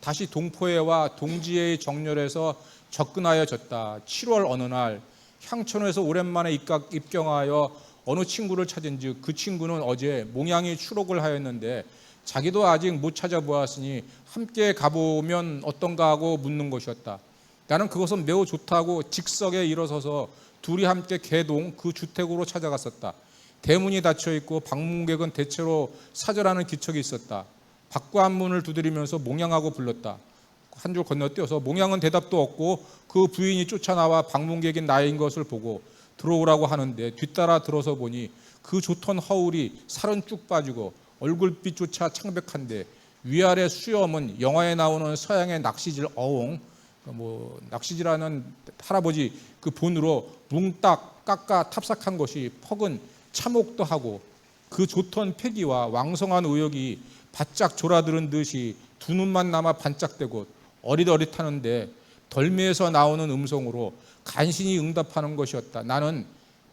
다시 동포회와 동지회의 정렬에서 접근하여졌다. 7월 어느 날 향천에서 오랜만에 입경하여 어느 친구를 찾은즉 그 친구는 어제 몽양이 추록을 하였는데 자기도 아직 못 찾아보았으니 함께 가보면 어떤가 하고 묻는 것이었다. 나는 그것은 매우 좋다고 직석에 일어서서 둘이 함께 개동 그 주택으로 찾아갔었다. 대문이 닫혀있고 방문객은 대체로 사절하는 기척이 있었다. 박관문을 두드리면서 몽양하고 불렀다. 한 줄 건너뛰어서 몽양은 대답도 없고 그 부인이 쫓아나와 방문객인 나인 것을 보고 들어오라고 하는데 뒤따라 들어서 보니 그 좋던 허울이 살은 쭉 빠지고 얼굴빛조차 창백한데 위아래 수염은 영화에 나오는 서양의 낚시질 어옹 뭐 낚시질하는 할아버지 그 본으로 뭉딱 깎아 탑삭한 것이 퍽은 참옥도 하고 그 좋던 패기와 왕성한 의욕이 바짝 졸아드는 듯이 두 눈만 남아 반짝대고 어릿어릿하는데 덜미에서 나오는 음성으로 간신히 응답하는 것이었다. 나는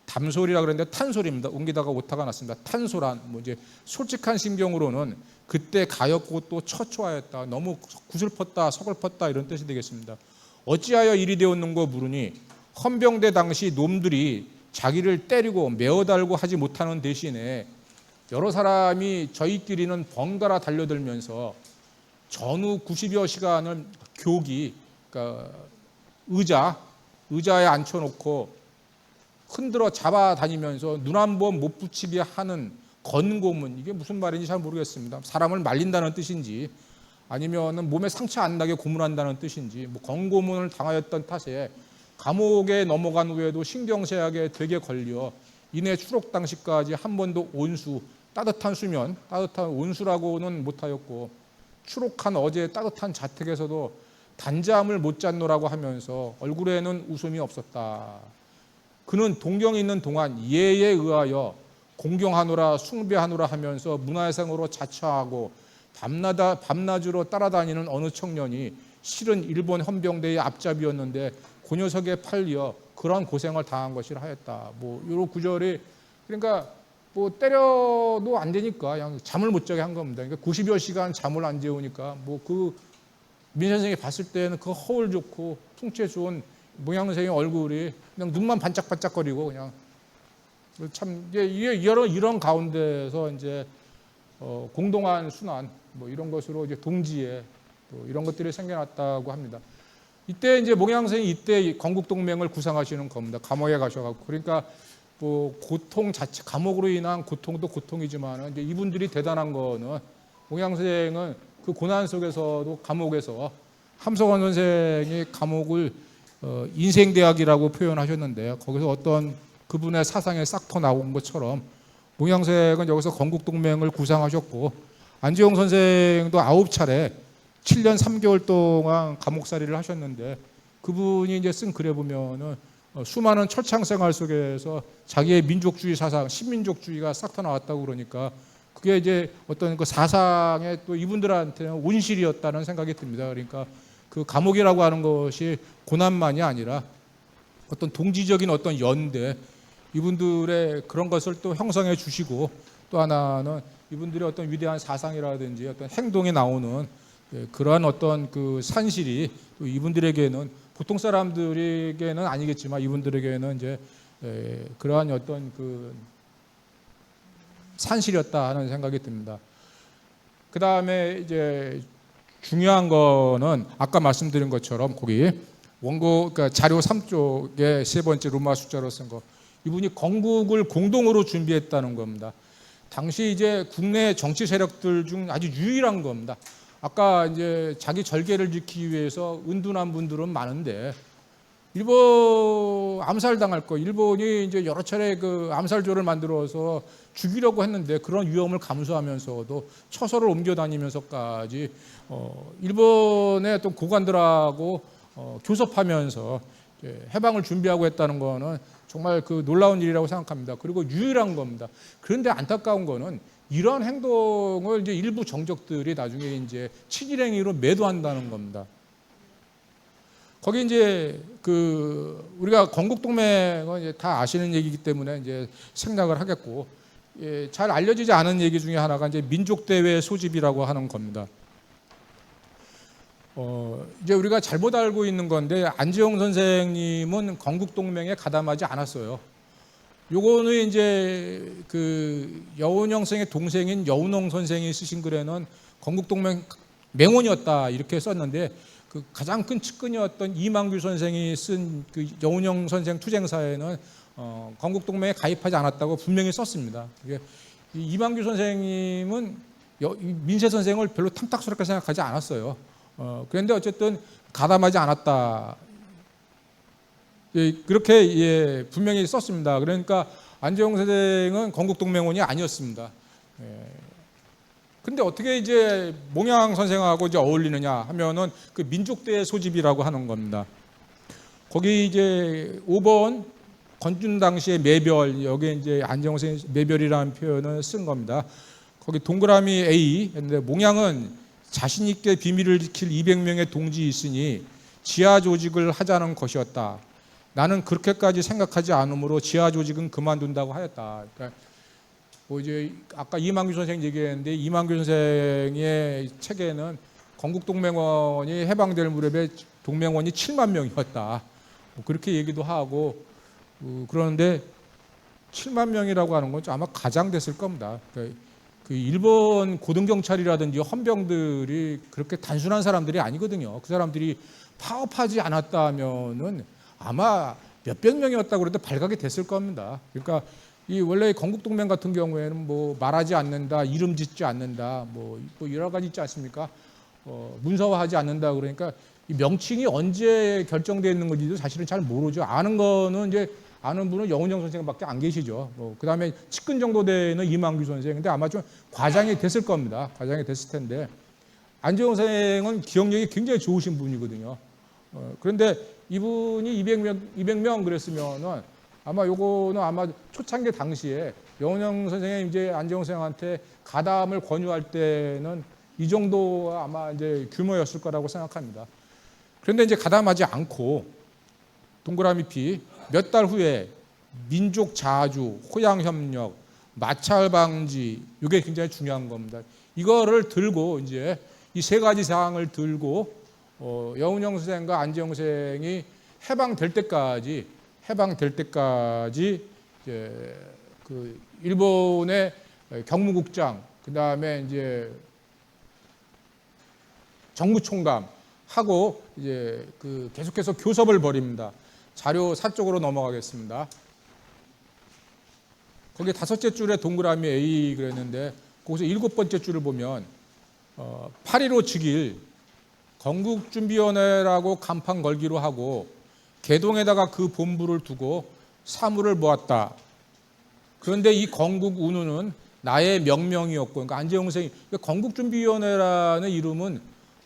담소리라 그랬는데 탄소리입니다. 옮기다가 오타가 났습니다. 탄소란 뭐 이제 솔직한 심경으로는 그때 가엾고 또 처초하였다. 너무 구슬펐다, 서글펐다 이런 뜻이 되겠습니다. 어찌하여 일이 되었는고 물으니 헌병대 당시 놈들이 자기를 때리고 메어달고 하지 못하는 대신에 여러 사람이 저희끼리는 번갈아 달려들면서 전후 90여 시간을 교기, 그러니까 의자에 앉혀놓고 흔들어 잡아다니면서 눈 한 번 못 붙이게 하는 건고문, 이게 무슨 말인지 잘 모르겠습니다. 사람을 말린다는 뜻인지 아니면 몸에 상처 안 나게 고문한다는 뜻인지 뭐 건고문을 당하였던 탓에 감옥에 넘어간 후에도 신경쇠약에 되게 걸려 이내 추록 당시까지 한 번도 온수, 따뜻한 수면, 따뜻한 온수라고는 못하였고 추록한 어제 따뜻한 자택에서도 단잠을 못 잤노라고 하면서 얼굴에는 웃음이 없었다. 그는 동경에 있는 동안 예에 의하여 공경하노라 숭배하노라 하면서 문화유산으로 자처하고 밤낮으로 따라다니는 어느 청년이 실은 일본 헌병대의 앞잡이였는데 그 녀석에 팔려 그런 고생을 당한 것이라 하였다. 뭐 이런 구절이 그러니까 뭐 때려도 안 되니까 그냥 잠을 못 자게 한 겁니다. 그러니까 90여 시간 잠을 안 재우니까 뭐 그 민 선생이 봤을 때는 그 허울 좋고 풍채 좋은 몽양 선생의 얼굴이 그냥 눈만 반짝반짝거리고 그냥 참 이제 이런 가운데서 이제 공동한 순환 뭐 이런 것으로 이제 동지에 또 이런 것들이 생겨났다고 합니다. 이때 이제 몽양 선생이 이때 건국동맹을 구상하시는 겁니다. 감옥에 가셔갖고 그러니까 뭐 고통 자체 감옥으로 인한 고통도 고통이지만 이제 이분들이 대단한 거는 몽양 선생은 그 고난 속에서도 감옥에서 함석원 선생이 감옥을 인생대학이라고 표현하셨는데요. 거기서 어떤 그분의 사상에 싹터 나온 것처럼 몽양 선생은 여기서 건국동맹을 구상하셨고 안재홍 선생도 9차례 7년 3개월 동안 감옥살이를 하셨는데 그분이 이제 쓴 글에 보면은 수많은 철창 생활 속에서 자기의 민족주의 사상, 신민족주의가 싹터 나왔다고 그러니까 그게 이제 어떤 그 사상에 또 이분들한테는 온실이었다는 생각이 듭니다. 그러니까 그 감옥이라고 하는 것이 고난만이 아니라 어떤 동지적인 어떤 연대, 이분들의 그런 것을 또 형성해 주시고 또 하나는 이분들의 어떤 위대한 사상이라든지 어떤 행동에 나오는 그러한 어떤 그 산실이 또 이분들에게는 보통 사람들에게는 아니겠지만 이분들에게는 이제 그러한 어떤 그 산실이었다 하는 생각이 듭니다. 그 다음에 이제 중요한 거는 아까 말씀드린 것처럼 거기 원고 그러니까 자료 3쪽에 세 번째 로마 숫자로 쓴 거. 이분이 건국을 공동으로 준비했다는 겁니다. 당시 이제 국내 정치 세력들 중 아주 유일한 겁니다. 아까 이제 자기 절개를 지키기 위해서 은둔한 분들은 많은데 일본 암살당할 거 일본이 이제 여러 차례 그 암살조를 만들어서 죽이려고 했는데 그런 위험을 감수하면서도 처소를 옮겨 다니면서까지 일본의 또 고관들하고 교섭하면서 해방을 준비하고 했다는 거는 정말 그 놀라운 일이라고 생각합니다. 그리고 유일한 겁니다. 그런데 안타까운 거는 이러한 행동을 이제 일부 정적들이 나중에 이제 친일행위로 매도한다는 겁니다. 거기 이제 그 우리가 건국동맹은 이제 다 아시는 얘기이기 때문에 이제 생략을 하겠고, 잘 알려지지 않은 얘기 중에 하나가 이제 민족대회 소집이라고 하는 겁니다. 이제 우리가 잘못 알고 있는 건데 안지용 선생님은 건국동맹에 가담하지 않았어요. 요거는 이제 그 여운형 선생의 동생인 여운홍 선생이 쓰신 글에는 건국동맹 맹원이었다 이렇게 썼는데 그 가장 큰 측근이었던 이만규 선생이 쓴 그 여운형 선생 투쟁사에는 건국동맹에 가입하지 않았다고 분명히 썼습니다. 이만규 선생님은 민세 선생을 별로 탐탁스럽게 생각하지 않았어요. 그런데 어쨌든 가담하지 않았다. 그렇게 분명히 썼습니다. 그러니까 안지용 선생은 건국동맹원이 아니었습니다. 근데 어떻게 이제 몽양 선생하고 이제 어울리느냐 하면은 그 민족대회 소집이라고 하는 겁니다. 거기 이제 5번 건준 당시의 매별, 여기 이제 안지용 선생이 매별이라는 표현을 쓴 겁니다. 거기 동그라미 A 했는데 몽양은 자신 있게 비밀을 지킬 200명의 동지 있으니 지하 조직을 하자는 것이었다. 나는 그렇게까지 생각하지 않으므로 지하 조직은 그만둔다고 하였다. 그러니까 뭐 이제 아까 이만규 선생 얘기했는데 이만규 선생의 책에는 건국동맹원이 해방될 무렵에 동맹원이 7만 명이었다. 뭐 그렇게 얘기도 하고 그러는데 7만 명이라고 하는 건 아마 가장됐을 겁니다. 그러니까 그 일본 고등경찰이라든지 헌병들이 그렇게 단순한 사람들이 아니거든요. 그 사람들이 파업하지 않았다면은 아마 몇백 명이었다고 그래도 발각이 됐을 겁니다. 그러니까 이 원래 건국동맹 같은 경우에는 뭐 말하지 않는다, 이름 짓지 않는다, 뭐 여러 가지 있지 않습니까? 문서화하지 않는다. 그러니까 이 명칭이 언제 결정되어 있는 건지도 사실은 잘 모르죠. 아는 거는 이제 아는 분은 여운형 선생밖에 안 계시죠. 그 다음에 측근 정도 되는 이만규 선생. 근데 아마 좀 과장이 됐을 겁니다. 과장이 됐을 텐데 안지용 선생은 기억력이 굉장히 좋으신 분이거든요. 그런데 이분이 200명 그랬으면은 아마 요거는 아마 초창기 당시에 여운형 선생이 이제 안지용 선생한테 가담을 권유할 때는 이 정도 아마 이제 규모였을 거라고 생각합니다. 그런데 이제 가담하지 않고 동그라미 P 몇 달 후에 민족 자주, 호양 협력, 마찰 방지 이게 굉장히 중요한 겁니다. 이거를 들고 이제 이 세 가지 사항을 들고 여운형 선생과 안지용 선생이 해방될 때까지 이제 그 일본의 경무국장 그다음에 이제 정무총감 하고 이제 그 계속해서 교섭을 벌입니다. 자료 4쪽으로 넘어가겠습니다. 거기 5째 줄에 동그라미 A 그랬는데 거기서 7번째 줄을 보면 8.15 즉일 건국준비위원회라고 간판 걸기로 하고 개동에다가 그 본부를 두고 사물을 모았다. 그런데 이 건국 운운은 나의 명명이었고, 그러니까 안지용 선생이 건국준비위원회라는 이름은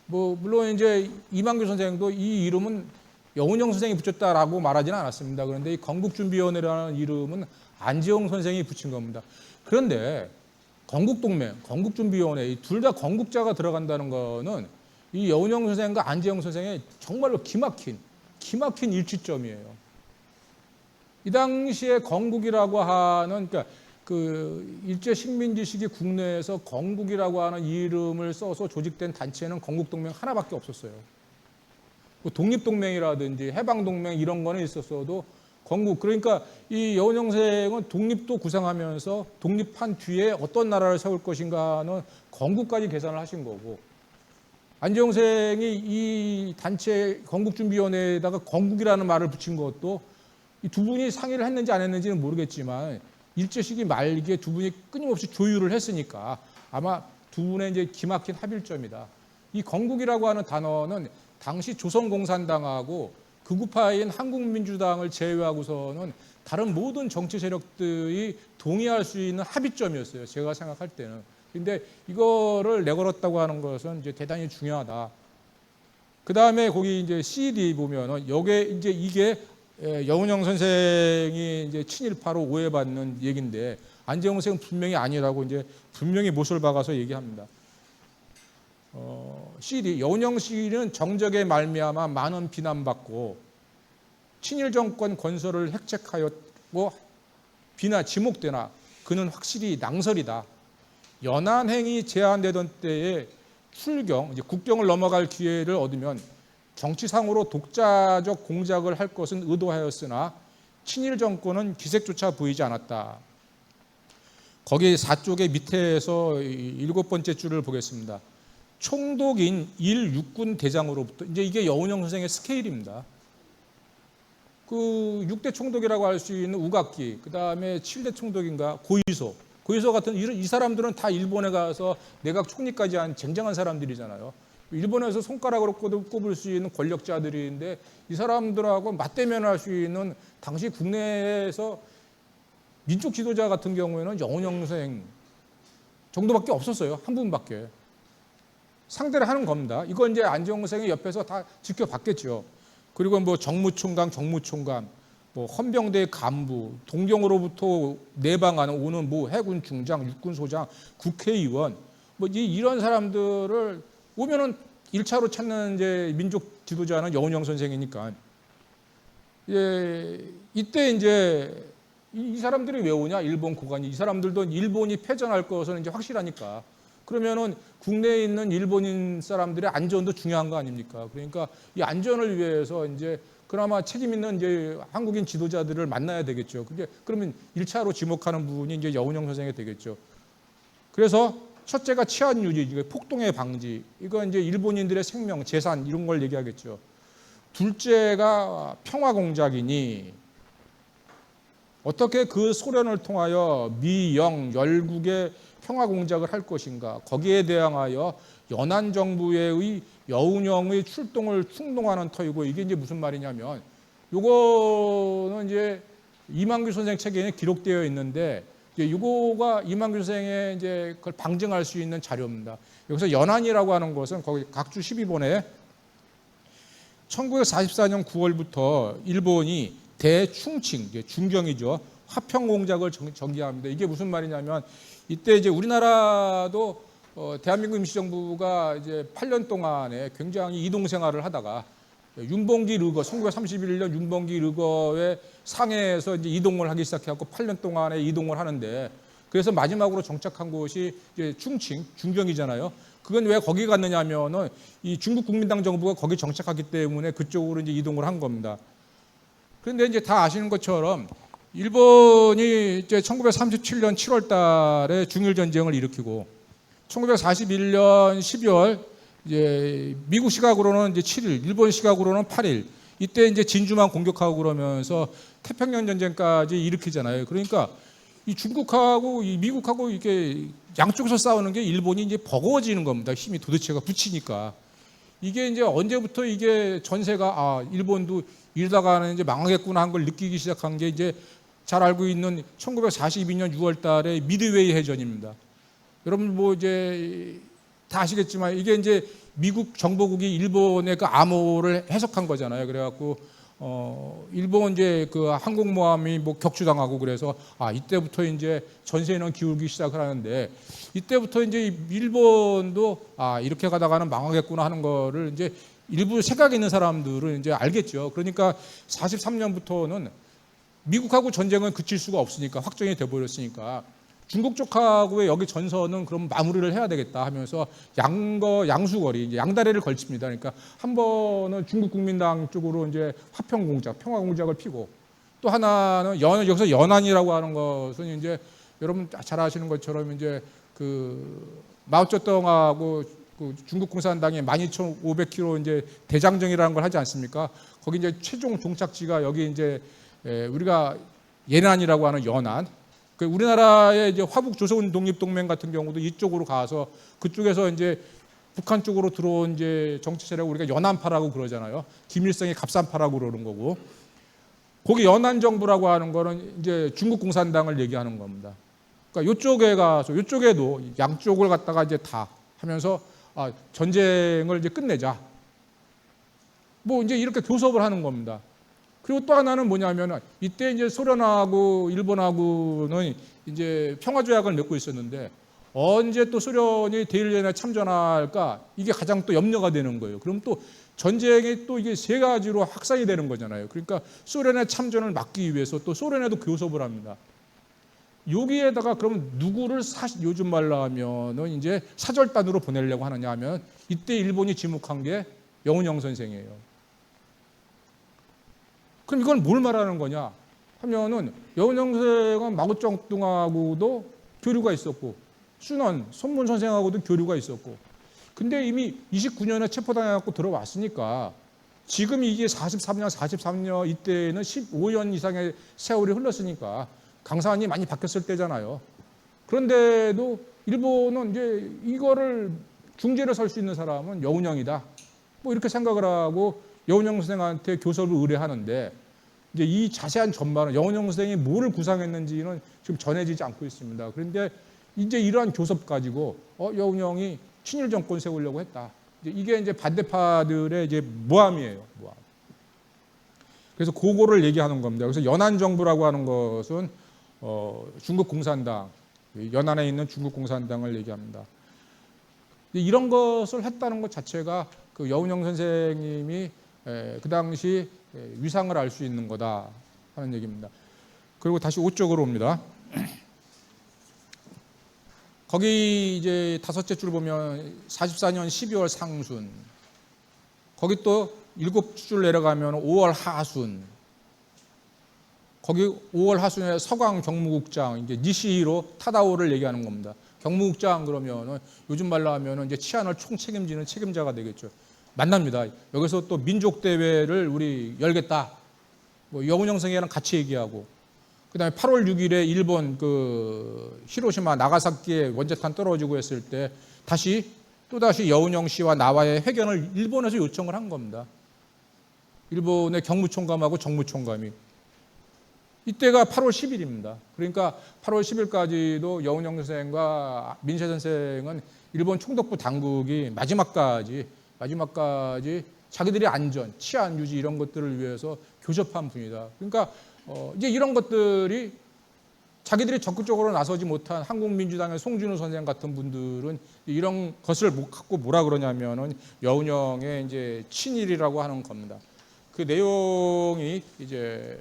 뭐 물론 이제 이만규 선생도 이 이름은 여운형 선생이 붙였다라고 말하지는 않았습니다. 그런데 이 건국준비위원회라는 이름은 안지용 선생이 붙인 겁니다. 그런데 건국동맹, 건국준비위원회 둘 다 건국자가 들어간다는 거는 이 여운형 선생과 안지용 선생의 정말로 기막힌 일치점이에요. 이 당시에 건국이라고 하는 그러니까 그 일제 식민지시기 국내에서 건국이라고 하는 이름을 써서 조직된 단체는 건국동맹 하나밖에 없었어요. 뭐 독립동맹이라든지 해방동맹 이런 거는 있었어도 건국 그러니까 이 여운형 선생은 독립도 구상하면서 독립한 뒤에 어떤 나라를 세울 것인가는 건국까지 계산을 하신 거고 안정생이 이 단체 건국준비위원회에다가 건국이라는 말을 붙인 것도 이 두 분이 상의를 했는지 안 했는지는 모르겠지만 일제시기 말기에 두 분이 끊임없이 조율을 했으니까 아마 두 분의 이제 기막힌 합일점이다. 이 건국이라고 하는 단어는 당시 조선공산당하고 극우파인 한국민주당을 제외하고서는 다른 모든 정치 세력들이 동의할 수 있는 합의점이었어요. 제가 생각할 때는. 근데 이거를 내걸었다고 하는 것은 이제 대단히 중요하다. 그 다음에 거기 이제 CD 보면은 여기에 이제 이게 여운형 선생이 이제 친일파로 오해받는 얘기인데 안재홍 선생은 분명히 아니라고 이제 분명히 못을 박아서 얘기합니다. CD 여운형 씨는 정적에 말미암아 많은 비난받고 친일 정권 건설을 획책하였고 비나 지목되나 그는 확실히 낭설이다. 연안행이 제한되던 때에 출경, 이제 국경을 넘어갈 기회를 얻으면 정치상으로 독자적 공작을 할 것은 의도하였으나 친일 정권은 기색조차 보이지 않았다. 거기 4쪽의 밑에서 7번째 줄을 보겠습니다. 총독인 1육군 대장으로부터 이제 이게 여운형 선생의 스케일입니다. 그 6대 총독이라고 할 수 있는 우각기, 그 다음에 7대 총독인가 고이소 같은 이 사람들은 다 일본에 가서 내각 총리까지 한 쟁쟁한 사람들이잖아요. 일본에서 손가락으로 꼽을 수 있는 권력자들인데 이 사람들하고 맞대면할 수 있는 당시 국내에서 민족 지도자 같은 경우에는 여운형 선생 정도밖에 없었어요. 한 분밖에. 상대를 하는 겁니다. 이건 이제 안재홍 선생이 옆에서 다 지켜봤겠죠. 그리고 뭐 정무총장, 뭐 헌병대 간부, 동경으로부터 내방하는 오는 뭐 해군 중장, 육군 소장, 국회의원, 뭐 이런 사람들을 오면은 1차로 찾는 이제 민족 지도자는 여운형 선생이니까. 예, 이때 이제 이 사람들이 왜 오냐? 일본 고관이. 이 사람들도 일본이 패전할 것은 이제 확실하니까. 그러면은 국내에 있는 일본인 사람들의 안전도 중요한 거 아닙니까? 그러니까 이 안전을 위해서 이제 그나마 책임 있는 이제 한국인 지도자들을 만나야 되겠죠. 근데 그러면 1차로 지목하는 분이 이제 여운형 선생이 되겠죠. 그래서 첫째가 치안 유지, 폭동의 방지. 이건 이제 일본인들의 생명, 재산 이런 걸 얘기하겠죠. 둘째가 평화 공작이니 어떻게 그 소련을 통하여 미, 영, 열국의 평화 공작을 할 것인가. 거기에 대항하여 연안 정부의 여운형의 출동을 충동하는 터이고 이게 이제 무슨 말이냐면 요거는 이제 이만규 선생 책에 기록되어 있는데 이거가 이만규 선생의 이제 그걸 방증할 수 있는 자료입니다. 여기서 연안이라고 하는 것은 거기 각주 12번에 1944년 9월부터 일본이 대충칭, 중경이죠. 화평 공작을 전개합니다. 이게 무슨 말이냐면 이때 이제 우리나라도 대한민국 임시정부가 이제 8년 동안에 굉장히 이동 생활을 하다가 윤봉기 르거 1931년 윤봉기 르거의 상해에서 이제 이동을 하기 시작해갖고 8년 동안에 이동을 하는데 그래서 마지막으로 정착한 곳이 이제 충칭 중경이잖아요. 그건 왜 거기 갔느냐면은 이 중국 국민당 정부가 거기 정착하기 때문에 그쪽으로 이제 이동을 한 겁니다. 그런데 이제 다 아시는 것처럼 일본이 이제 1937년 7월 달에 중일 전쟁을 일으키고 1941년 12월 이제 미국 시각으로는 이제 7일, 일본 시각으로는 8일. 이때 이제 진주만 공격하고 그러면서 태평양 전쟁까지 일으키잖아요. 그러니까 이 중국하고 이 미국하고 이게 양쪽에서 싸우는 게 일본이 이제 버거워지는 겁니다. 힘이 도대체가 붙이니까. 이게 이제 언제부터 이게 전세가 일본도 이러다가는 이제 망하겠구나 한 걸 느끼기 시작한 게 이제 잘 알고 있는 1942년 6월 달에 미드웨이 해전입니다. 여러분 뭐 이제 다 아시겠지만 이게 이제 미국 정보국이 일본의 그 암호를 해석한 거잖아요. 그래갖고 일본 이제 그 항공모함이 뭐 격추당하고 그래서 이때부터 이제 전세는 기울기 시작을 하는데 이때부터 이제 일본도 이렇게 가다가는 망하겠구나 하는 거를 이제 일부 생각 있는 사람들은 이제 알겠죠. 그러니까 43년부터는 미국하고 전쟁은 그칠 수가 없으니까 확정이 돼버렸으니까 중국 쪽하고의 여기 전선은 그럼 마무리를 해야 되겠다 하면서 양수거리, 이제 양다리를 걸칩니다. 그러니까 한 번은 중국 국민당 쪽으로 이제 화평 공작, 평화 공작을 피고 또 하나는 여기서 연안이라고 하는 것은 이제 여러분 잘 아시는 것처럼 이제 그 마오쩌둥하고 그 중국 공산당이 12,500km 이제 대장정이라는 걸 하지 않습니까? 거기 이제 최종 종착지가 여기 이제 우리가 예난이라고 하는 연안. 그 우리나라의 이제 화북 조선 독립동맹 같은 경우도 이쪽으로 가서 그쪽에서 이제 북한 쪽으로 들어온 이제 정치 세력 우리가 연안파라고 그러잖아요. 김일성이 갑산파라고 그러는 거고. 거기 연안 정부라고 하는 거는 이제 중국 공산당을 얘기하는 겁니다. 그러니까 이쪽에 가서 이쪽에도 양쪽을 갖다가 이제 다 하면서 전쟁을 이제 끝내자. 뭐 이제 이렇게 교섭을 하는 겁니다. 그리고 또 하나는 뭐냐면 이때 이제 소련하고 일본하고는 이제 평화조약을 맺고 있었는데 언제 또 소련이 대일연에 참전할까 이게 가장 또 염려가 되는 거예요. 그럼 또 전쟁이 또 이게 세 가지로 확산이 되는 거잖아요. 그러니까 소련의 참전을 막기 위해서 또 소련에도 교섭을 합니다. 여기에다가 그럼 누구를 요즘 말로 하면은 이제 사절단으로 보내려고 하느냐 하면 이때 일본이 지목한 게 여운형 선생이에요. 그럼 이건 뭘 말하는 거냐 하면은 여운형 선생은 마오쩌둥하고도 교류가 있었고 순원 손문 선생하고도 교류가 있었고 근데 이미 29년에 체포당해갖고 들어왔으니까 지금 이게 43년 이때는 15년 이상의 세월이 흘렀으니까 강산이 많이 바뀌었을 때잖아요. 그런데도 일본은 이제 이거를 중재를 설 수 있는 사람은 여운형이다. 뭐 이렇게 생각을 하고 여운형 선생한테 교섭을 의뢰하는데 이제 이 자세한 전말은 여운형 선생이 뭐를 구상했는지는 지금 전해지지 않고 있습니다. 그런데 이제 이러한 교섭 가지고 여운형이 친일 정권 세우려고 했다. 이게 이제 반대파들의 이제 모함이에요. 모함. 그래서 그거를 얘기하는 겁니다. 그래서 연안 정부라고 하는 것은 중국 공산당, 연안에 있는 중국 공산당을 얘기합니다. 이런 것을 했다는 것 자체가 그 여운형 선생님이 그 당시 위상을 알 수 있는 거다 하는 얘기입니다. 그리고 다시 5쪽으로 옵니다. 거기 이제 다섯째 줄 보면 44년 12월 상순, 거기 또 7줄 내려가면 5월 하순, 거기 5월 하순에 서강 경무국장 이제 니시히로 타다오를 얘기하는 겁니다. 경무국장 그러면은 요즘 말로 하면은 이제 치안을 총 책임지는 책임자가 되겠죠. 만납니다. 여기서 또 민족 대회를 우리 열겠다. 뭐 여운형 선생이랑 같이 얘기하고, 그다음에 8월 6일에 일본 그 히로시마 나가사키에 원자탄 떨어지고 했을 때 또다시 여운형 씨와 나와의 회견을 일본에서 요청을 한 겁니다. 일본의 경무총감하고 정무총감이. 이때가 8월 10일입니다. 그러니까 8월 10일까지도 여운형 선생과 민세 선생은 일본 총독부 당국이 마지막까지 자기들의 안전, 치안 유지 이런 것들을 위해서 교섭한 분이다. 그러니까 이제 이런 것들이 자기들이 적극적으로 나서지 못한 한국민주당의 송진우 선생 같은 분들은 이런 것을 갖고 뭐라 그러냐면은 여운형의 이제 친일이라고 하는 겁니다. 그 내용이 이제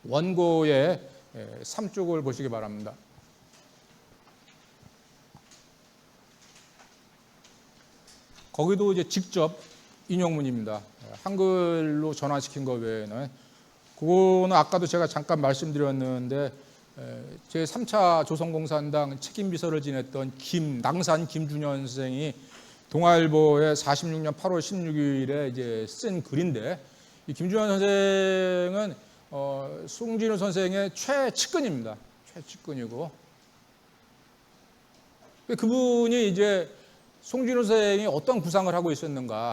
원고의 3쪽을 보시기 바랍니다. 거기도 이제 직접 인용문입니다. 한글로 전환시킨 거 외에는. 그거는 아까도 제가 잠깐 말씀드렸는데 제 3차 조선공산당 책임비서를 지냈던 낭산 김준현 선생이 동아일보에 46년 8월 16일에 이제 쓴 글인데, 이 김준현 선생은 송진우 선생의 최측근입니다. 최측근이고, 그분이 이제 송진우 선생이 어떤 구상을 하고 있었는가.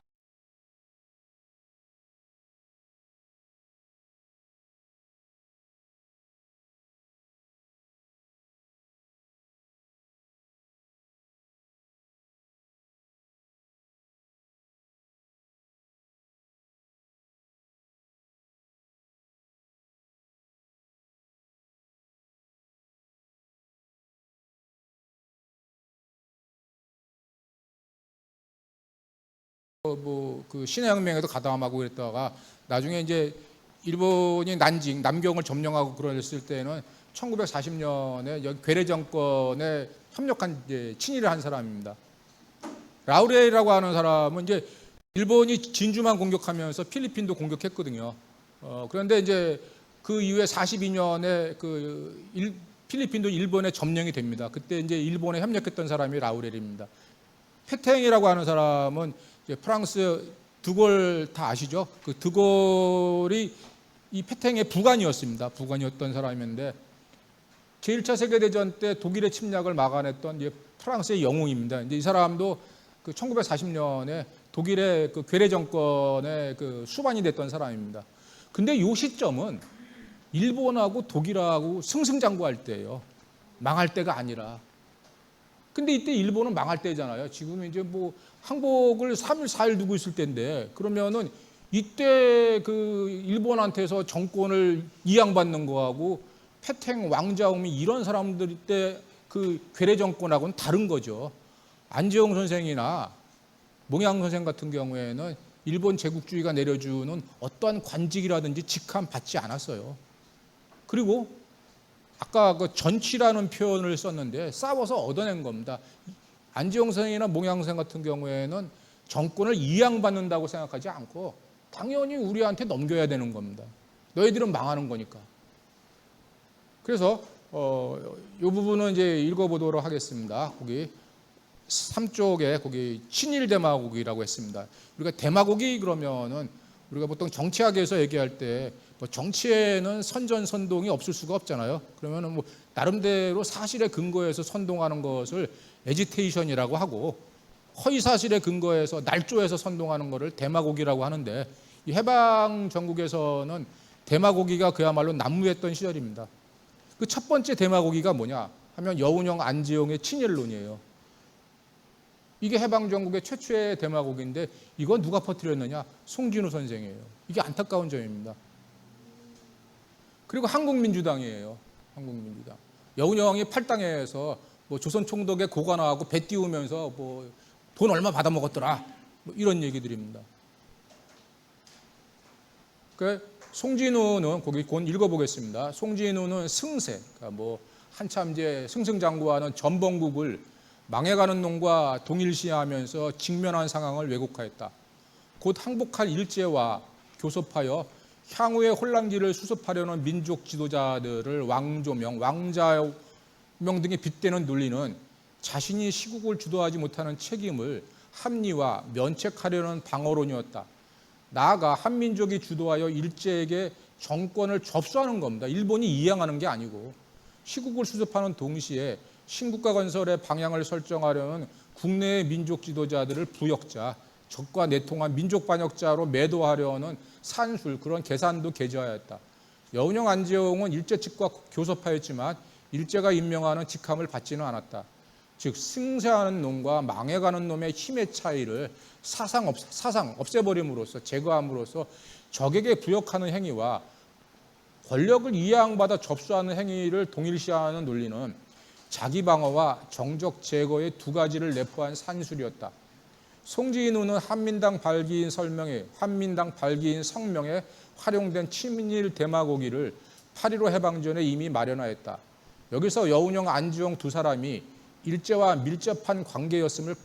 그 신해혁명에도 가담하고 그랬다가 나중에 이제 일본이 남경을 점령하고 그랬을 때는 1940년에 여기 괴뢰 정권에 협력한 이제 친일을 한 사람입니다. 라우레이라고 하는 사람은 이제 일본이 진주만 공격하면서 필리핀도 공격했거든요. 그런데 이제 그 이후에 42년에 필리핀도 일본에 점령이 됩니다. 그때 이제 일본에 협력했던 사람이 라우렐입니다. 페탱이라고 하는 사람은 이제 프랑스 드골 다 아시죠? 그 드골이 이 페탱의 부관이었습니다. 부관이었던 사람인데 제1차 세계대전 때 독일의 침략을 막아냈던 이제 프랑스의 영웅입니다. 이제 이 사람도 그 1940년에 독일의 그 괴뢰 정권의 그 수반이 됐던 사람입니다. 근데 이 시점은 일본하고 독일하고 승승장구할 때예요. 망할 때가 아니라. 근데 이때 일본은 망할 때잖아요. 지금은 이제 뭐 항복을 3일, 4일 두고 있을 때인데 그러면은 이때 그 일본한테서 정권을 이양받는 거하고 페탱, 왕자오미 이런 사람들 때 그 괴뢰 정권하고는 다른 거죠. 안재홍 선생이나 몽양 선생 같은 경우에는 일본 제국주의가 내려주는 어떠한 관직이라든지 직함 받지 않았어요. 그리고 아까 그 전치라는 표현을 썼는데 싸워서 얻어낸 겁니다. 안재홍 선생이나 몽양 선생 같은 경우에는 정권을 이양받는다고 생각하지 않고 당연히 우리한테 넘겨야 되는 겁니다. 너희들은 망하는 거니까. 그래서 이 부분은 이제 읽어보도록 하겠습니다. 거기 3쪽에 거기 친일 데마고기라고 했습니다. 우리가 데마고기 그러면은 우리가 보통 정치학에서 얘기할 때 뭐 정치에는 선전선동이 없을 수가 없잖아요. 그러면은 뭐 나름대로 사실에 근거해서 선동하는 것을 에지테이션이라고 하고 허위 사실에 근거해서 날조해서 선동하는 것을 데마고기라고 하는데 이 해방 전국에서는 데마고기가 그야말로 난무했던 시절입니다. 그 첫 번째 데마고기가 뭐냐 하면 여운형 안지용의 친일론이에요. 이게 해방 전국의 최초의 데마고기인데 이건 누가 퍼뜨렸느냐? 송진우 선생이에요. 이게 안타까운 점입니다. 그리고 한국민주당이에요. 한국민주당. 여운형이 팔당에서 뭐 조선 총독의 고관화하고 배 띄우면서 뭐 돈 얼마 받아 먹었더라. 뭐 이런 얘기들입니다. 그 송진우는 거기 곧 읽어보겠습니다. 송진우는 승세, 그러니까 뭐 한참 이제 승승장구하는 전범국을 망해가는 놈과 동일시하면서 직면한 상황을 왜곡하였다. 곧 항복할 일제와 교섭하여 향후의 혼란기를 수습하려는 민족 지도자들을 왕조명, 왕자명 등에 빗대는 논리는 자신이 시국을 주도하지 못하는 책임을 합리화, 면책하려는 방어론이었다. 나아가 한민족이 주도하여 일제에게 정권을 접수하는 겁니다. 일본이 이양하는 게 아니고 시국을 수습하는 동시에 신국가 건설의 방향을 설정하려는 국내의 민족 지도자들을 부역자, 적과 내통한 민족 반역자로 매도하려는 산술, 그런 계산도 개조하였다. 여운형 안재홍은 일제 측과 교섭하였지만 일제가 임명하는 직함을 받지는 않았다. 즉 승세하는 놈과 망해가는 놈의 힘의 차이를 사상 없애버림으로써 제거함으로써 적에게 부역하는 행위와 권력을 이양받아 접수하는 행위를 동일시하는 논리는 자기 방어와 정적 제거의 두 가지를 내포한 산술이었다. 송진우는 한민당 발기인 성명에 활용된 친일 데마고기를 8.15 해방전에 이미 마련하였다. 여기서 여운형, 안지용 두 사람이 일제와 밀접한 관계였음을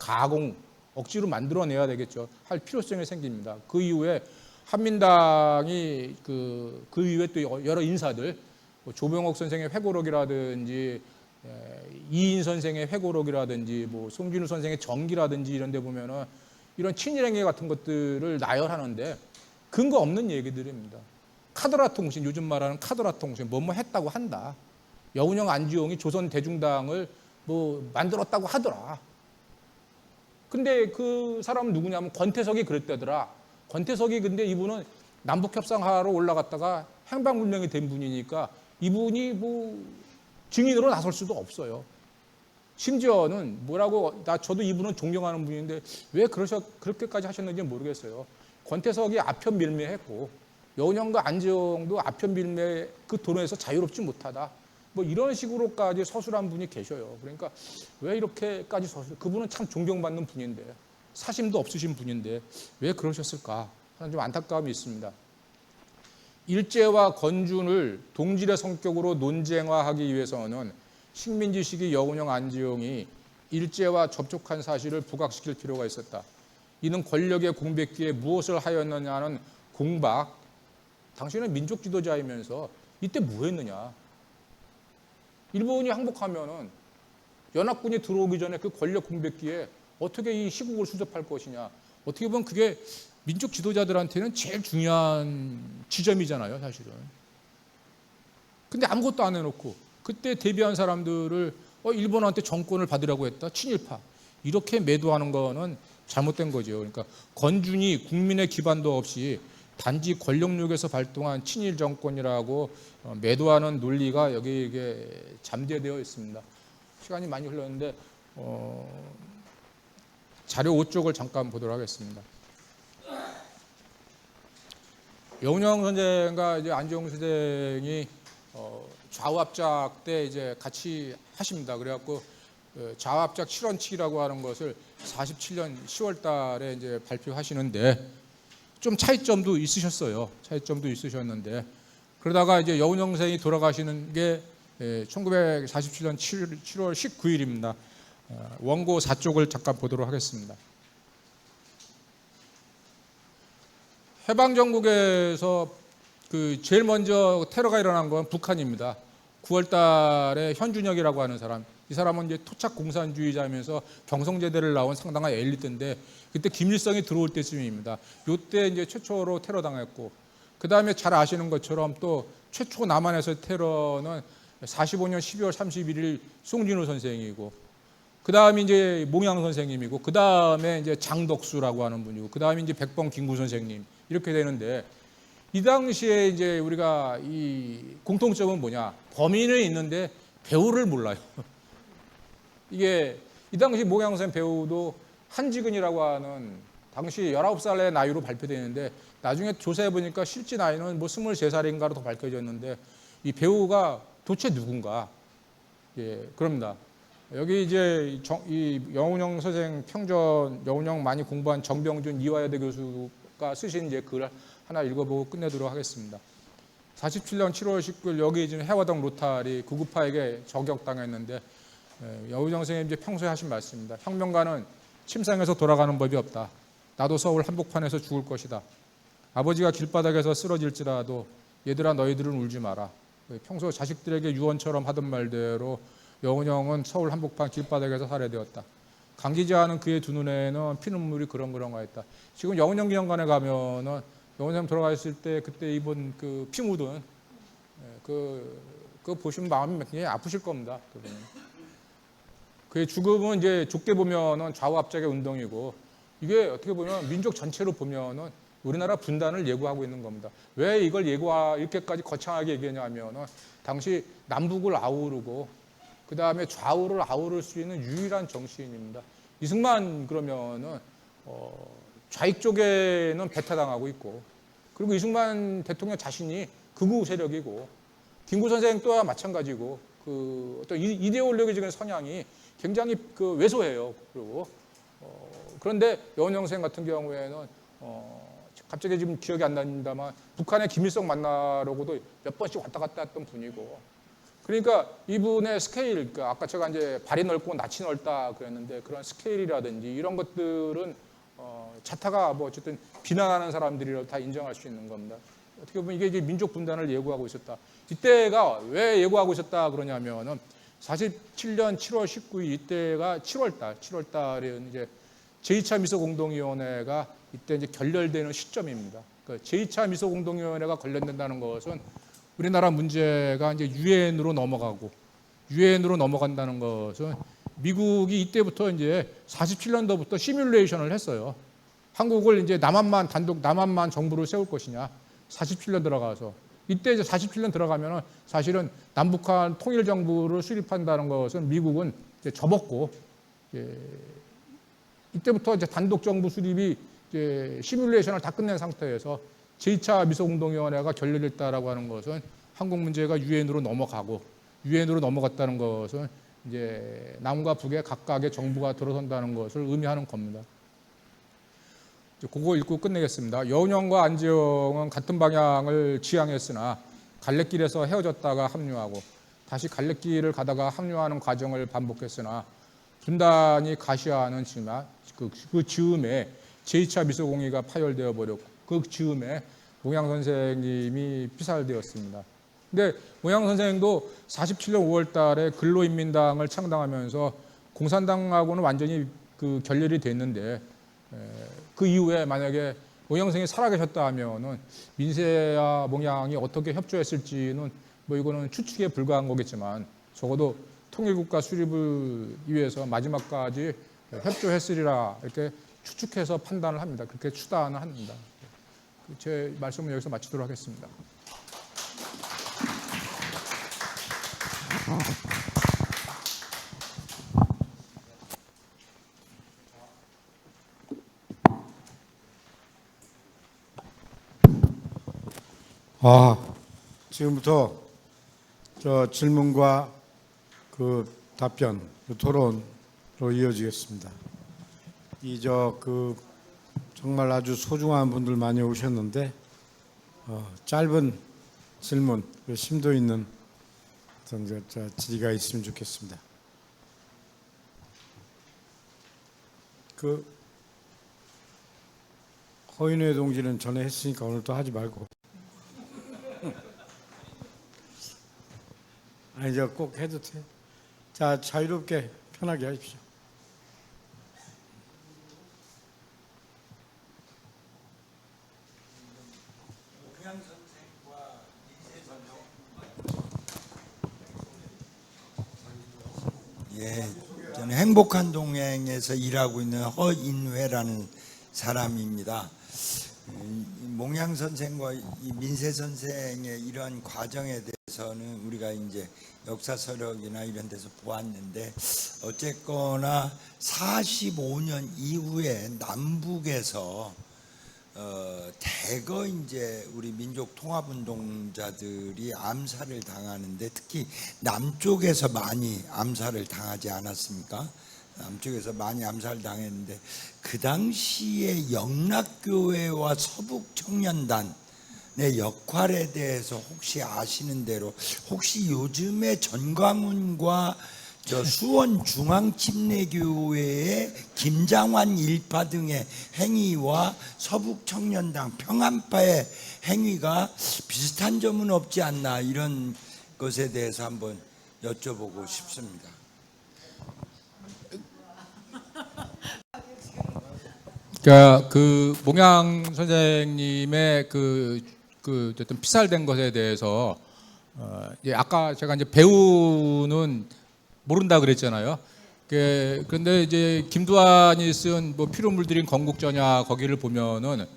억지로 만들어내야 되겠죠. 할 필요성이 생깁니다. 그 이후에 한민당이 그 이후에 또 여러 인사들, 뭐 조병옥 선생의 회고록이라든지 이인 선생의 회고록이라든지 뭐 송진우 선생의 전기라든지 이런 데 보면은 이런 친일행위 같은 것들을 나열하는데 근거 없는 얘기들입니다. 카더라 통신, 요즘 말하는 카더라 통신, 뭐뭐 했다고 한다. 여운형, 안지용이 조선 대중당을 뭐 만들었다고 하더라. 근데 그 사람은 누구냐면 권태석이 그랬다더라. 권태석이 근데 이분은 남북협상하러 올라갔다가 행방불명이 된 분이니까 이분이 뭐 증인으로 나설 수도 없어요. 심지어는 뭐라고, 저도 이분은 존경하는 분인데 왜 그렇게까지 하셨는지 모르겠어요. 권태석이 아편 밀매했고 여운형과 안재홍도 아편 밀매 그 도로에서 자유롭지 못하다. 뭐 이런 식으로까지 서술한 분이 계셔요. 그러니까 왜 이렇게까지 그분은 참 존경받는 분인데 사심도 없으신 분인데 왜 그러셨을까 하는 좀 안타까움이 있습니다. 일제와 건준을 동질의 성격으로 논쟁화하기 위해서는 식민지 시기 여운형, 안지용이 일제와 접촉한 사실을 부각시킬 필요가 있었다. 이는 권력의 공백기에 무엇을 하였느냐는 공박. 당신은 민족 지도자이면서 이때 뭐 했느냐. 일본이 항복하면은 연합군이 들어오기 전에 그 권력 공백기에 어떻게 이 시국을 수습할 것이냐. 어떻게 보면 그게 민족 지도자들한테는 제일 중요한 지점이잖아요, 사실은. 근데 아무것도 안 해놓고 그때 대비한 사람들을 일본한테 정권을 받으라고 했다. 친일파. 이렇게 매도하는 거는 잘못된 거죠. 그러니까 건준히 국민의 기반도 없이 단지 권력욕에서 발동한 친일 정권이라고 매도하는 논리가 여기 이게 잠재되어 있습니다. 시간이 많이 흘렀는데 자료 5쪽을 잠깐 보도록 하겠습니다. 여운형 선생과 이제 안지용 선생이 좌우합작 때 이제 같이 하십니다. 그래갖고 좌우합작 실원칙이라고 하는 것을 47년 10월달에 이제 발표하시는데 좀 차이점도 있으셨어요. 차이점도 있으셨는데 그러다가 이제 여운형 선생이 돌아가시는 게 1947년 7월 19일입니다. 원고 4쪽을 잠깐 보도록 하겠습니다. 해방정국에서 제일 먼저 테러가 일어난 건 북한입니다. 9월 달에 현준혁이라고 하는 사람, 이 사람은 이제 토착 공산주의자면서 경성제대를 나온 상당한 엘리트인데 그때 김일성이 들어올 때쯤입니다. 이때 이제 최초로 테러 당했고, 그 다음에 잘 아시는 것처럼 또 최초 남한에서 테러는 45년 12월 31일 송진우 선생이고, 그 다음에 이제 몽양 선생님이고, 그 다음에 이제 장덕수라고 하는 분이고, 그 다음에 이제 백범 김구 선생님 이렇게 되는데, 이 당시에 이제 우리가 이 공통점은 뭐냐? 범인은 있는데 배우를 몰라요. 이게 이 당시 몽양 선생 배우도 한지근이라고 하는 당시 19살의 나이로 발표되는데 나중에 조사해 보니까 실제 나이는 뭐 23살인가로 더 밝혀졌는데 이 배우가 도대체 누군가? 예, 그럽니다. 여기 이제 이 여운형 선생 평전, 여운형 많이 공부한 정병준 이화여대 교수가 쓰신 이제 글 하나 읽어보고 끝내도록 하겠습니다. 47년 7월 19일 여기 지금 해화동 로타리 구구파에게 저격당했는데 여운형 선생님 이제 평소에 하신 말씀입니다. 혁명가는 침상에서 돌아가는 법이 없다. 나도 서울 한복판에서 죽을 것이다. 아버지가 길바닥에서 쓰러질지라도 얘들아 너희들은 울지 마라. 평소 자식들에게 유언처럼 하던 말대로 여운형은 서울 한복판 길바닥에서 살해되었다. 감기지 않은 그의 두 눈에는 피눈물이 그렁그렁하였다. 지금 여운형 기념관에 가면은 여운형 돌아가셨을 때 그때 입은 그 피 묻은 그 보시면 마음이 굉장히 아프실 겁니다. 그의 죽음은 이제 좁게 보면은 좌우합작의 운동이고, 이게 어떻게 보면 민족 전체로 보면은 우리나라 분단을 예고하고 있는 겁니다. 왜 이걸 이렇게까지 거창하게 얘기하냐면은 당시 남북을 아우르고 그 다음에 좌우를 아우를 수 있는 유일한 정치인입니다. 이승만 그러면은 좌익 쪽에는 배타당하고 있고, 그리고 이승만 대통령 자신이 극우 세력이고, 김구 선생 또한 마찬가지고, 그 어떤 이데올로기적인 성향이 굉장히 그 왜소해요. 그리고 그런데 여운형 선생 같은 경우에는 갑자기 지금 기억이 안 납니다만 북한의 김일성 만나려고도 몇 번씩 왔다 갔다 했던 분이고, 그러니까 이분의 스케일, 그러니까 아까 제가 이제 발이 넓고 낯이 넓다 그랬는데 그런 스케일이라든지 이런 것들은 자타가 뭐 어쨌든 비난하는 사람들이라도 다 인정할 수 있는 겁니다. 어떻게 보면 이게 이제 민족 분단을 예고하고 있었다. 이때가 왜 예고하고 있었다 그러냐면은 47년 7월 19일 이때가 7월달에 이제 제2차 미소공동위원회가 이때 이제 결렬되는 시점입니다. 그러니까 제2차 미소공동위원회가 관련된다는 것은 우리나라 문제가 이제 유엔으로 넘어간다는 것은 미국이 이때부터 이제 47년도부터 시뮬레이션을 했어요. 한국을 이제 남한만 정부를 세울 것이냐. 47년 들어가서 이때 이제 47년 들어가면은 사실은 남북한 통일 정부를 수립한다는 것은 미국은 이제 접었고, 이때부터 이제 단독 정부 수립이 이제 시뮬레이션을 다 끝낸 상태에서 제2차 미소공동위원회가 결렬됐다라고 하는 것은 한국 문제가 유엔으로 넘어갔다는 것은 이제 남과 북의 각각의 정부가 들어선다는 것을 의미하는 겁니다. 그거 읽고 끝내겠습니다. 여운형과 안지용은 같은 방향을 지향했으나 갈래길에서 헤어졌다가 합류하고 다시 갈래길을 가다가 합류하는 과정을 반복했으나 분단이 가시화하는 그 즈음에 제2차 미소공의가 파열되어 버렸고 그 즈음에 몽양 선생님이 피살되었습니다. 근데 몽양 선생도 47년 5월 달에 근로인민당을 창당하면서 공산당하고는 완전히 그 결렬이 됐는데 그 이후에 만약에 몽양 선생이 살아계셨다 하면은 민세와 몽양이 어떻게 협조했을지는 뭐 이거는 추측에 불과한 거겠지만 적어도 통일국가 수립을 위해서 마지막까지 협조했으리라 이렇게 추측해서 판단을 합니다. 그렇게 추단을 합니다. 제 말씀을 여기서 마치도록 하겠습니다. 지금부터 저 질문과 그 답변, 그 토론으로 이어지겠습니다. 정말 아주 소중한 분들 많이 오셨는데 짧은 질문, 그 심도 있는 어떤 질의가 있으면 좋겠습니다. 그 허인회 동지는 전에 했으니까 오늘 또 하지 말고. 아니 저 꼭 해도 돼. 자, 자유롭게 편하게 하십시오. 예, 저는 행복한 동행에서 일하고 있는 허인회라는 사람입니다. 몽양 선생과 이 민세 선생의 이러한 과정에 대해서는 우리가 이제 역사 서력이나 이런 데서 보았는데 어쨌거나 45년 이후에 남북에서 대거 이제 우리 민족 통합운동자들이 암살을 당하는데 특히 남쪽에서 많이 암살을 당하지 않았습니까? 남쪽에서 많이 암살 당했는데 그 당시에 영락교회와 서북청년단의 역할에 대해서 혹시 아시는 대로 혹시 요즘에 전광훈과 저 수원 중앙침례교회의 김장환 일파 등의 행위와 서북청년당 평안파의 행위가 비슷한 점은 없지 않나 이런 것에 대해서 한번 여쭤보고 싶습니다. 그러니까 그 몽양 선생님의 어떤 피살된 것에 대해서 이제 아까 제가 이제 배우는 모른다 그랬잖아요. 그런데 이제 김두한이 쓴 뭐 피로 물들인 건국전야 거기를 보면은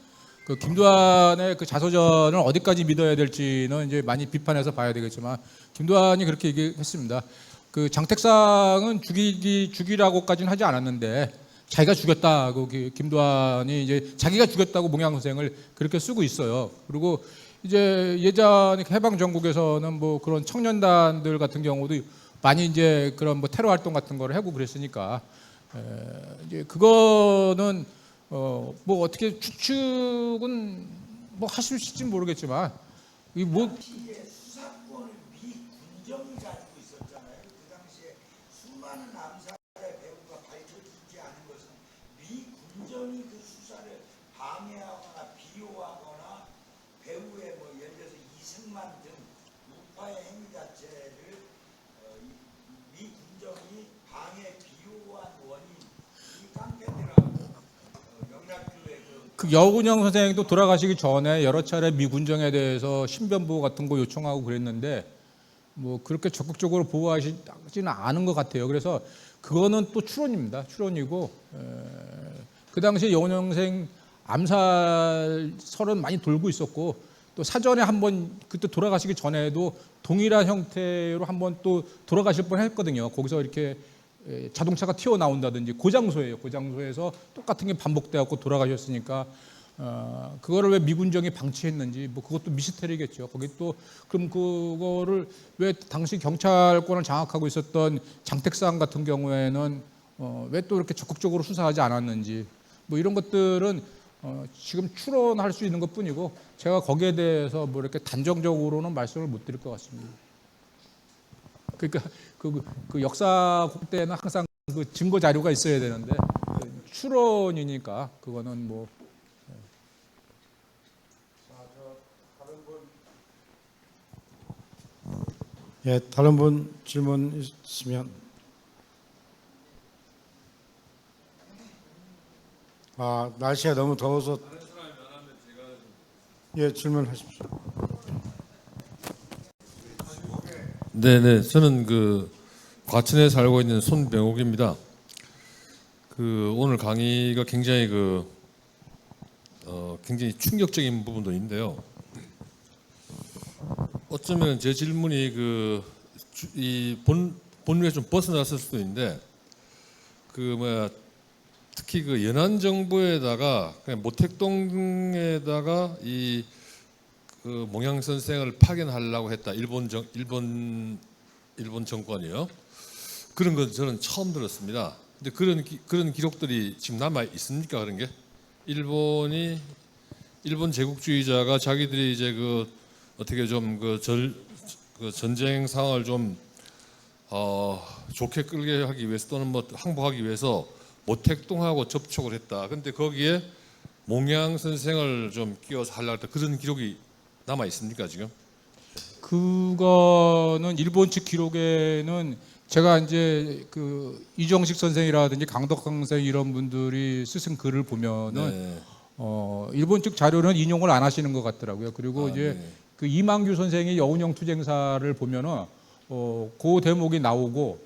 그 김두한의 그 자서전을 어디까지 믿어야 될지는 이제 많이 비판해서 봐야 되겠지만 김두한이 그렇게 얘기했습니다. 그 장택상은 죽이라고까지는 하지 않았는데 자기가 죽였다고 김두한이 이제 자기가 죽였다고 몽양 선생을 그렇게 쓰고 있어요. 그리고 이제 예전 해방 전국에서는 뭐 그런 청년단들 같은 경우도 많이 이제 그런 뭐 테러 활동 같은 거를 하고 그랬으니까 이제 그거는 뭐 어떻게 추측은 뭐 하실 수 있을지 모르겠지만 이 뭐 수사권을 미 군정이 가지고 있었잖아요. 그 당시에 수많은 암살의 배후가 밝혀지지 않은 것은 미 군정이 그 수사를 방해하거나 비호하거나 배후의 뭐 예를 들어서 이승만 등 우파의 행위 자체를 미 군정이 방해 비호한 원인이 깡패들하고 영락교회 그 여운형 선생도 돌아가시기 전에 여러 차례 미군정에 대해서 신변보호 같은 거 요청하고 그랬는데 뭐 그렇게 적극적으로 보호하시지는 않은 것 같아요. 그래서 그거는 또 추론입니다. 추론이고 그 당시에 여운형 선생 암살설은 많이 돌고 있었고 또 사전에 한번 그때 돌아가시기 전에도 동일한 형태로 한번 또 돌아가실 뻔했거든요. 거기서 이렇게 자동차가 튀어나온다든지 고장소예요. 고장소에서 똑같은 게 반복돼갖고 돌아가셨으니까 그거를 왜 미군정이 방치했는지 뭐 그것도 미스터리겠죠. 거기 또 그럼 그거를 왜 당시 경찰권을 장악하고 있었던 장택상 같은 경우에는 왜 또 이렇게 적극적으로 수사하지 않았는지 뭐 이런 것들은 지금 추론할 수 있는 것뿐이고 제가 거기에 대해서 뭐 이렇게 단정적으로는 말씀을 못 드릴 것 같습니다. 그러니까 그 역사 때는 항상 그 증거 자료가 있어야 되는데 추론이니까 그거는 뭐. 예, 다른 분 질문 있으면. 날씨가 너무 더워서 예, 질문하십시오. 네네, 저는 그 과천에 살고 있는 손병욱입니다. 그 오늘 강의가 굉장히 굉장히 충격적인 부분도 있는데요. 어쩌면 제 질문이 이 본류에 좀 벗어났을 수도 있는데 특히 그 연안 정부에다가 그냥 모택동에다가 이 몽양 선생을 파견하려고 했다. 일본 정권이요. 그런 건 저는 처음 들었습니다. 근데 그런 기록들이 지금 남아 있습니까? 그런 게 일본 제국주의자가 자기들이 이제 어떻게 좀 전쟁 상황을 좀 좋게 끌게 하기 위해서 또는 뭐 항복하기 위해서 모택동하고 접촉을 했다. 근데 거기에 몽양 선생을 좀 끼워서 하려고 했다. 그런 기록이 남아 있습니까 지금? 그거는 일본 측 기록에는 제가 이제 그 이정식 선생이라든지 강덕강 선생 이런 분들이 쓰신 글을 보면은 네. 일본 측 자료는 인용을 안 하시는 것 같더라고요. 그리고 이제 네. 그 이만규 선생이 여운형 투쟁사를 보면은 그 대목이 나오고,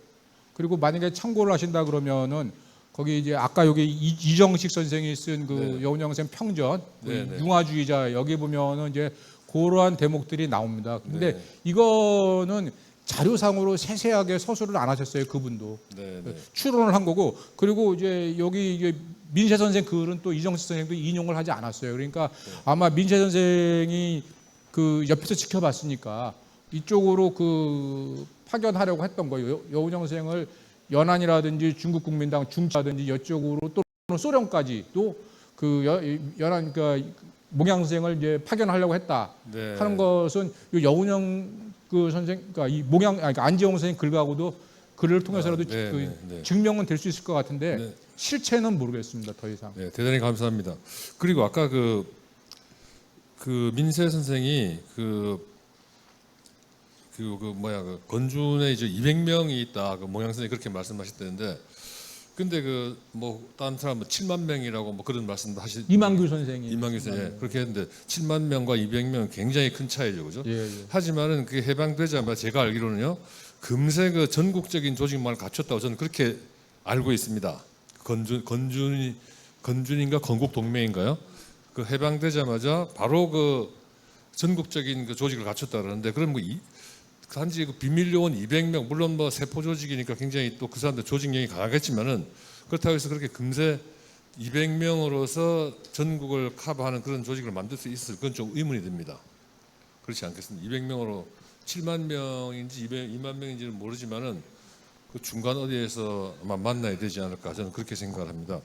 그리고 만약에 참고를 하신다 그러면은 거기 이제 아까 여기 이정식 선생이 쓴 그 네. 여운형 선생 평전, 그 네, 네. 융화주의자, 여기 보면은 이제 그러한 대목들이 나옵니다. 근데 네. 이거는 자료상으로 세세하게 서술을 안 하셨어요, 그분도. 네, 네. 추론을 한 거고, 그리고 이제 여기 이게 민세 선생 글은 또 이정식 선생도 인용을 하지 않았어요. 그러니까 아마 민세 선생이 그 옆에서 지켜봤으니까 이쪽으로 그 파견하려고 했던 거예요. 여운형 선생을 연안이라든지 중국 국민당 중차든지 이쪽으로 또는 소련까지도 그 연안 그러니까 몽양 선생을 이제 파견하려고 했다 네. 하는 것은 이 여운형 그 선생, 그러니까 이 그러니까 안재홍 선생 글하고도 글을 통해서라도 네, 그 네, 네. 증명은 될 수 있을 것 같은데 네. 실체는 모르겠습니다. 더 이상. 네, 대단히 감사합니다. 그리고 아까 그 민세 선생이 건준에 이제 200명이 있다. 몽양 선생이 그렇게 말씀하셨다는데, 근데 뭐 다른 사람은 7만 명이라고 뭐 그런 말씀도 이만규 선생이. 이만규 선생이 그렇게 했는데 7만 명과 200명 굉장히 큰 차이죠, 그죠? 예, 예. 하지만은 그게 해방되자마자 제가 알기로는요, 금세 전국적인 조직망을 갖췄다고 저는 그렇게 알고 있습니다. 건준인가 건국동맹인가요? 그 해방되자마자 바로 전국적인 조직을 갖췄다 그러는데, 그럼 단지 비밀 요원 200명, 물론 뭐 세포 조직이니까 굉장히 또 그 사람들 조직력이 강하겠지만은, 그렇다고 해서 그렇게 금세 200명으로서 전국을 커버하는 그런 조직을 만들 수 있을, 그건 좀 의문이 듭니다. 그렇지 않겠습니까? 200명으로 7만 명인지 2만 명인지는 모르지만은 그 중간 어디에서 아마 만나야 되지 않을까, 저는 그렇게 생각을 합니다.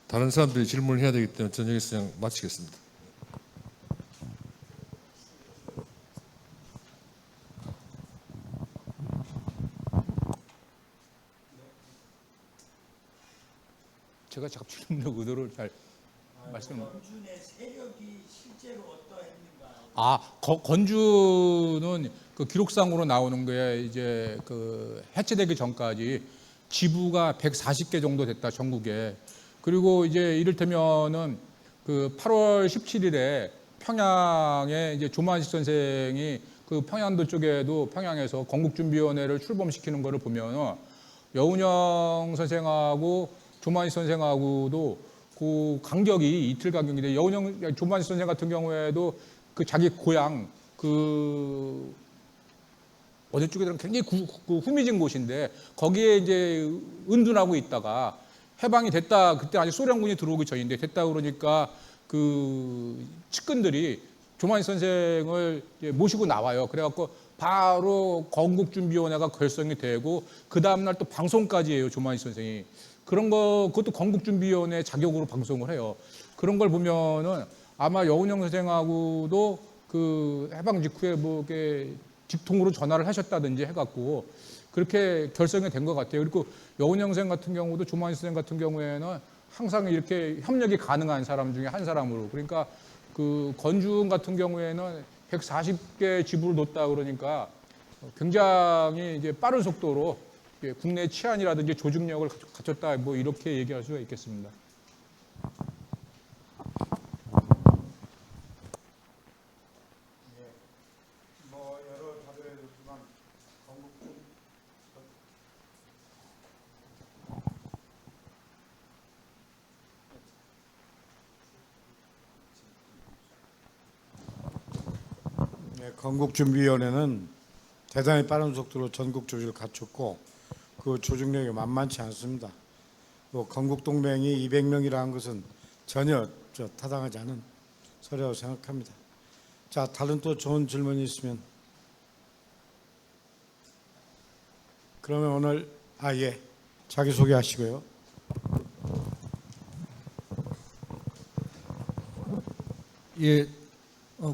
다른 사람들이 질문을 해야 되기 때문에 저는 여기서 그냥 마치겠습니다. 제가 자꾸 질문 의도를 잘 말씀. 건준의 세력이 실제로 어떠했는가? 건주는 그 기록상으로 나오는 게 이제 그 해체되기 전까지 지부가 140개 정도 됐다, 전국에. 그리고 이제 이를테면은 그 8월 17일에 평양에 이제 조만식 선생이 그 평양도 쪽에도 평양에서 건국준비위원회를 출범시키는 거를 보면은 여운형 선생하고 조만식 선생하고도 그 간격이 이틀 간격인데, 조만식 선생 같은 경우에도 그 자기 고향 그 어느 쪽이든 굉장히 후미진 곳인데 거기에 이제 은둔하고 있다가 해방이 됐다. 그때 아직 소련군이 들어오기 전인데 됐다 그러니까 그 측근들이 조만식 선생을 모시고 나와요. 그래갖고 바로 건국준비위원회가 결성이 되고 그 다음날 또 방송까지 해요, 조만식 선생이. 그것도 건국준비위원회 자격으로 방송을 해요. 그런 걸 보면은 아마 여운형 선생하고도 그 해방 직후에 뭐 이렇게 직통으로 전화를 하셨다든지 해갖고 그렇게 결성이 된 것 같아요. 그리고 여운형 선생 같은 경우도 조만식 선생 같은 경우에는 항상 이렇게 협력이 가능한 사람 중에 한 사람으로. 그러니까 그 건준 같은 경우에는 140개 지부를 놓다 그러니까 굉장히 이제 빠른 속도로 국내 치안이라든지 조직력을 갖췄다 뭐 이렇게 얘기할 수가 있겠습니다. 네, 건국준비위원회는 대단히 빠른 속도로 전국 조직을 갖췄고 그 조직력이 만만치 않습니다. 뭐 건국동맹이 200명이라는 것은 전혀 타당하지 않은 소리라고 생각합니다. 자, 다른 또 좋은 질문이 있으면 그러면 오늘 예, 자기소개하시고요. 예,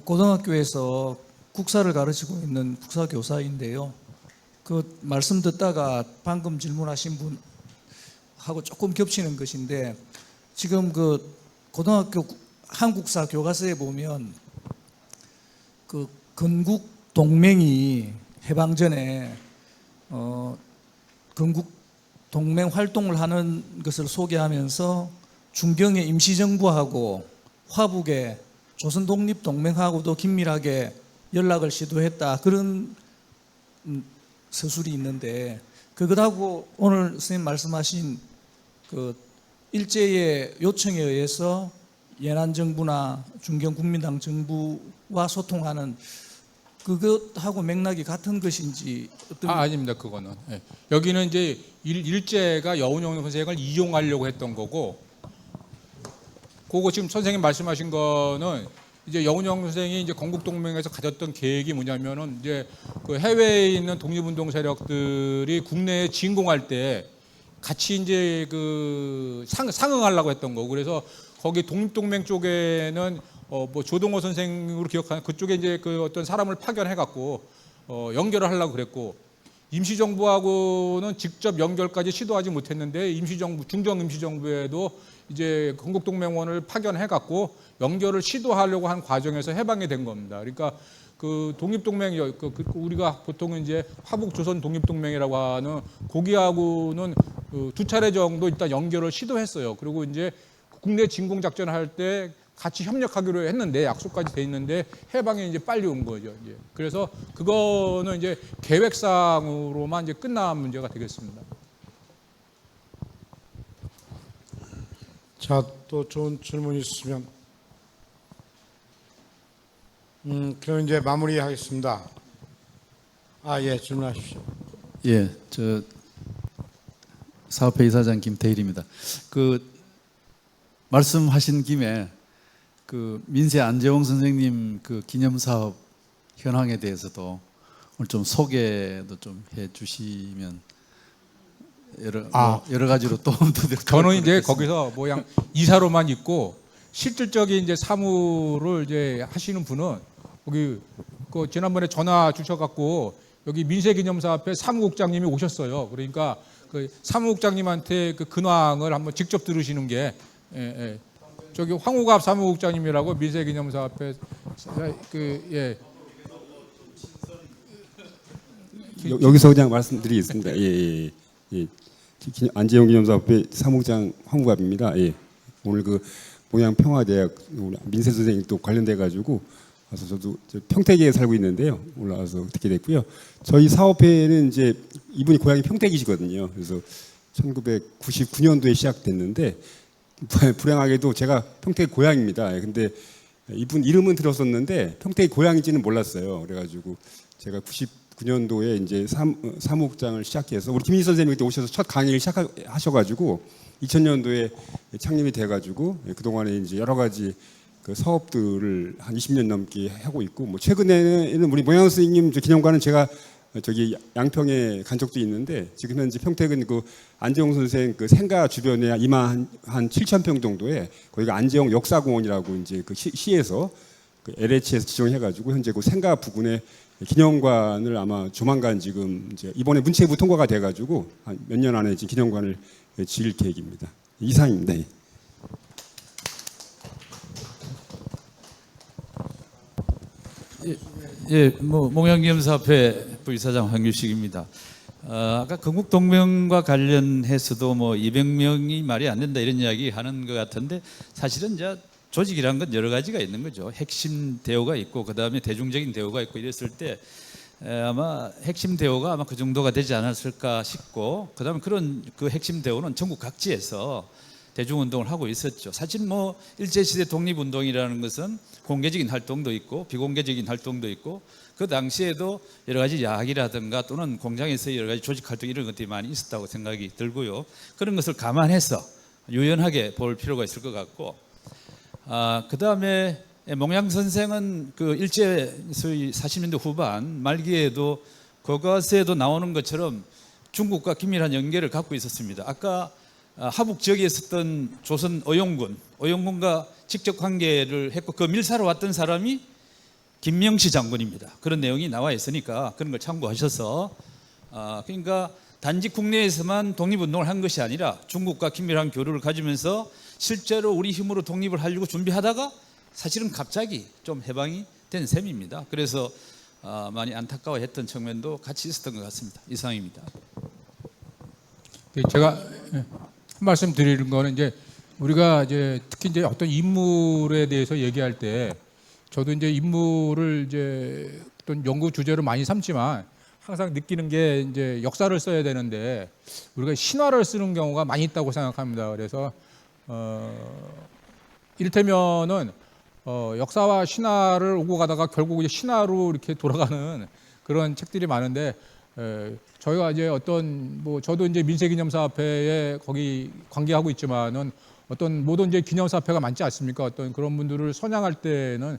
고등학교에서 국사를 가르치고 있는 국사교사인데요. 그 말씀 듣다가 방금 질문하신 분하고 조금 겹치는 것인데 지금 그 고등학교 한국사 교과서에 보면 그 건국 동맹이 해방 전에 건국 동맹 활동을 하는 것을 소개하면서 중경의 임시정부하고 화북의 조선독립동맹하고도 긴밀하게 연락을 시도했다, 그런 서술이 있는데 그것하고 오늘 선생님 말씀하신 그 일제의 요청에 의해서 연안 정부나 중경 국민당 정부와 소통하는 그것하고 맥락이 같은 것인지 어떤 아닙니다. 그거는 여기는 이제 일제가 여운형 선생을 이용하려고 했던 거고, 그거 지금 선생님 말씀하신 거는 이제 여운형 선생이 이제 건국동맹에서 가졌던 계획이 뭐냐면은 이제 그 해외에 있는 독립운동 세력들이 국내에 진공할 때 같이 이제 그 상응하려고 했던 거고, 그래서 거기 독립동맹 쪽에는 뭐 조동호 선생으로 기억하는 그쪽에 이제 그 어떤 사람을 파견해 갖고 연결을 하려고 그랬고, 임시정부하고는 직접 연결까지 시도하지 못했는데 임시정부, 중정 임시정부에도 이제 건국동맹원을 파견해 갖고 연결을 시도하려고 한 과정에서 해방이 된 겁니다. 그러니까 그 독립동맹, 우리가 보통 이제 화북조선 독립동맹이라고 하는 거기하고는 두 차례 정도 일단 연결을 시도했어요. 그리고 이제 국내 진공 작전을 할 때 같이 협력하기로 했는데, 약속까지 돼 있는데 해방이 이제 빨리 온 거죠. 이제. 그래서 그거는 이제 계획상으로만 이제 끝난 문제가 되겠습니다. 자, 또 좋은 질문 있으면 그럼 이제 마무리하겠습니다. 예, 질문하십시오. 예, 저 사업회 이사장 김태일입니다. 그 말씀하신 김에 그 민세 안재홍 선생님 그 기념사업 현황에 대해서도 오늘 좀 소개도 좀 해주시면 여러 가지로 도움도 될 것 같고. 저는 이제 거기서 뭐양 이사로만 있고 실질적인 이제 사무를 이제 하시는 분은 여기 그 지난번에 전화 주셔갖고 여기 민세기념사업회 사무국장님이 오셨어요. 그러니까 그 사무국장님한테 그 근황을 한번 직접 들으시는 게 저기 황우갑 사무국장님이라고 민세기념사업회 여기서 그냥 말씀드리겠습니다. 안재홍 기념사업회 사무국장 황우갑입니다. 오늘 그 동양평화대학 민세 선생님 또 관련돼 가지고 와서 저도 평택에 살고 있는데요. 올라와서 듣게 됐고요. 저희 사업회는 이제 이분이 고향이 평택이시거든요. 그래서 1999년도에 시작됐는데 불행하게도 제가 평택 고향입니다. 근데 이분 이름은 들었었는데 평택 고향인지는 몰랐어요. 그래가지고 제가 99년도에 이제 사무국장을 시작해서 우리 김인희 선생님이 그때 오셔서 첫 강의를 시작하셔가지고 2000년도에 창립이 돼가지고 그동안에 이제 여러 가지 그 사업들을 한 20년 넘게 하고 있고, 뭐 최근에는 우리 모양 선생님 기념관은 제가 저기 양평에 간 적도 있는데, 지금 현재 평택은 그 안재홍 선생 그 생가 주변에 2만 한 7천 평 정도에 거기가 안재홍 역사공원이라고 이제 그 시에서 그 LH에서 지정해가지고 현재 그 생가 부근에 기념관을 아마 조만간 지금 이제 이번에 문체부 통과가 돼가지고 한 몇 년 안에 지금 기념관을 지을 계획입니다. 이상입니다. 예, 뭐 몽양기념사업회 부이사장 황규식입니다. 아까 건국동맹과 관련해서도 뭐 200명이 말이 안 된다 이런 이야기 하는 것 같은데 사실은 이제 조직이란 건 여러 가지가 있는 거죠. 핵심 대우가 있고 그 다음에 대중적인 대우가 있고 이랬을 때 아마 핵심 대우가 아마 그 정도가 되지 않았을까 싶고 그 다음에 그런 그 핵심 대우는 전국 각지에서 대중운동을 하고 있었죠. 사실 뭐 일제시대 독립운동이라는 것은 공개적인 활동도 있고 비공개적인 활동도 있고 그 당시에도 여러 가지 야학이라든가 또는 공장에서 여러 가지 조직 활동 이런 것들이 많이 있었다고 생각이 들고요. 그런 것을 감안해서 유연하게 볼 필요가 있을 것 같고 그 다음에 몽양 선생은 그 일제 소위 40년대 후반 말기에도 거가서에도 나오는 것처럼 중국과 긴밀한 연계를 갖고 있었습니다. 아까 하북 지역에 있었던 조선 어용군과 직접 관계를 했고 그 밀사로 왔던 사람이 김명시 장군입니다. 그런 내용이 나와 있으니까 그런 걸 참고하셔서 그러니까 단지 국내에서만 독립운동을 한 것이 아니라 중국과 긴밀한 교류를 가지면서 실제로 우리 힘으로 독립을 하려고 준비하다가 사실은 갑자기 좀 해방이 된 셈입니다. 그래서 많이 안타까워했던 측면도 같이 있었던 것 같습니다. 이상입니다. 제가 한 말씀 드리는 거는 이제 우리가 이제 특히 이제 어떤 인물에 대해서 얘기할 때 저도 이제 인물을 이제 어떤 연구 주제로 많이 삼지만 항상 느끼는 게 이제 역사를 써야 되는데 우리가 신화를 쓰는 경우가 많이 있다고 생각합니다. 그래서 이를테면은 역사와 신화를 오고 가다가 결국 이제 신화로 이렇게 돌아가는 그런 책들이 많은데 저희가 이제 어떤 뭐 저도 이제 민세기념사협회에 거기 관계하고 있지만은 어떤 모든 이제 기념사협회가 많지 않습니까? 어떤 그런 분들을 선양할 때는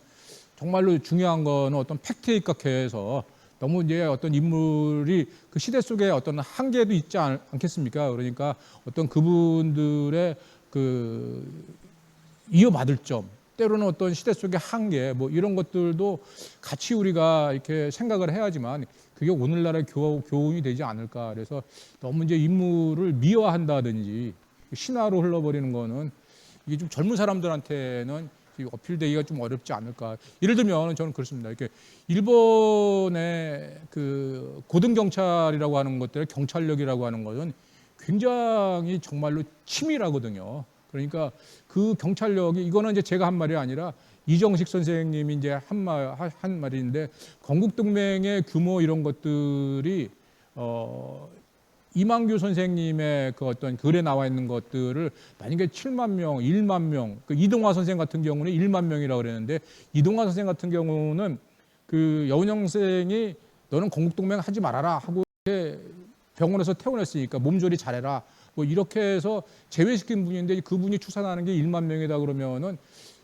정말로 중요한 거는 어떤 팩트에 입각해서 너무 이제 어떤 인물이 그 시대 속에 어떤 한계도 있지 않겠습니까? 그러니까 어떤 그분들의 그 이어받을 점, 때로는 어떤 시대 속의 한계, 뭐 이런 것들도 같이 우리가 이렇게 생각을 해야지만 그게 오늘날의 교훈이 되지 않을까. 그래서 너무 이제 인물을 미화한다든지 신화로 흘러버리는 거는 이게 좀 젊은 사람들한테는 어필되기가 좀 어렵지 않을까. 예를 들면 저는 그렇습니다. 이렇게 일본의 그 고등경찰이라고 하는 것들, 경찰력이라고 하는 것은 굉장히 정말로 치밀하거든요. 그러니까 그 경찰력이 이거는 이제 제가 한 말이 아니라 이정식 선생님이 이제 한 말인데 건국동맹의 규모 이런 것들이 이만규 선생님의 그 어떤 글에 나와 있는 것들을 만약에 7만 명, 1만 명, 그 이동화 선생 같은 경우는 1만 명이라고 그랬는데 이동화 선생 같은 경우는 그 여운형 선생이 너는 건국동맹 하지 말아라 하고 이렇게 병원에서 퇴원했으니까 몸조리 잘해라 뭐 이렇게 해서 제외시킨 분인데 그분이 추산하는 게 1만 명이다 그러면은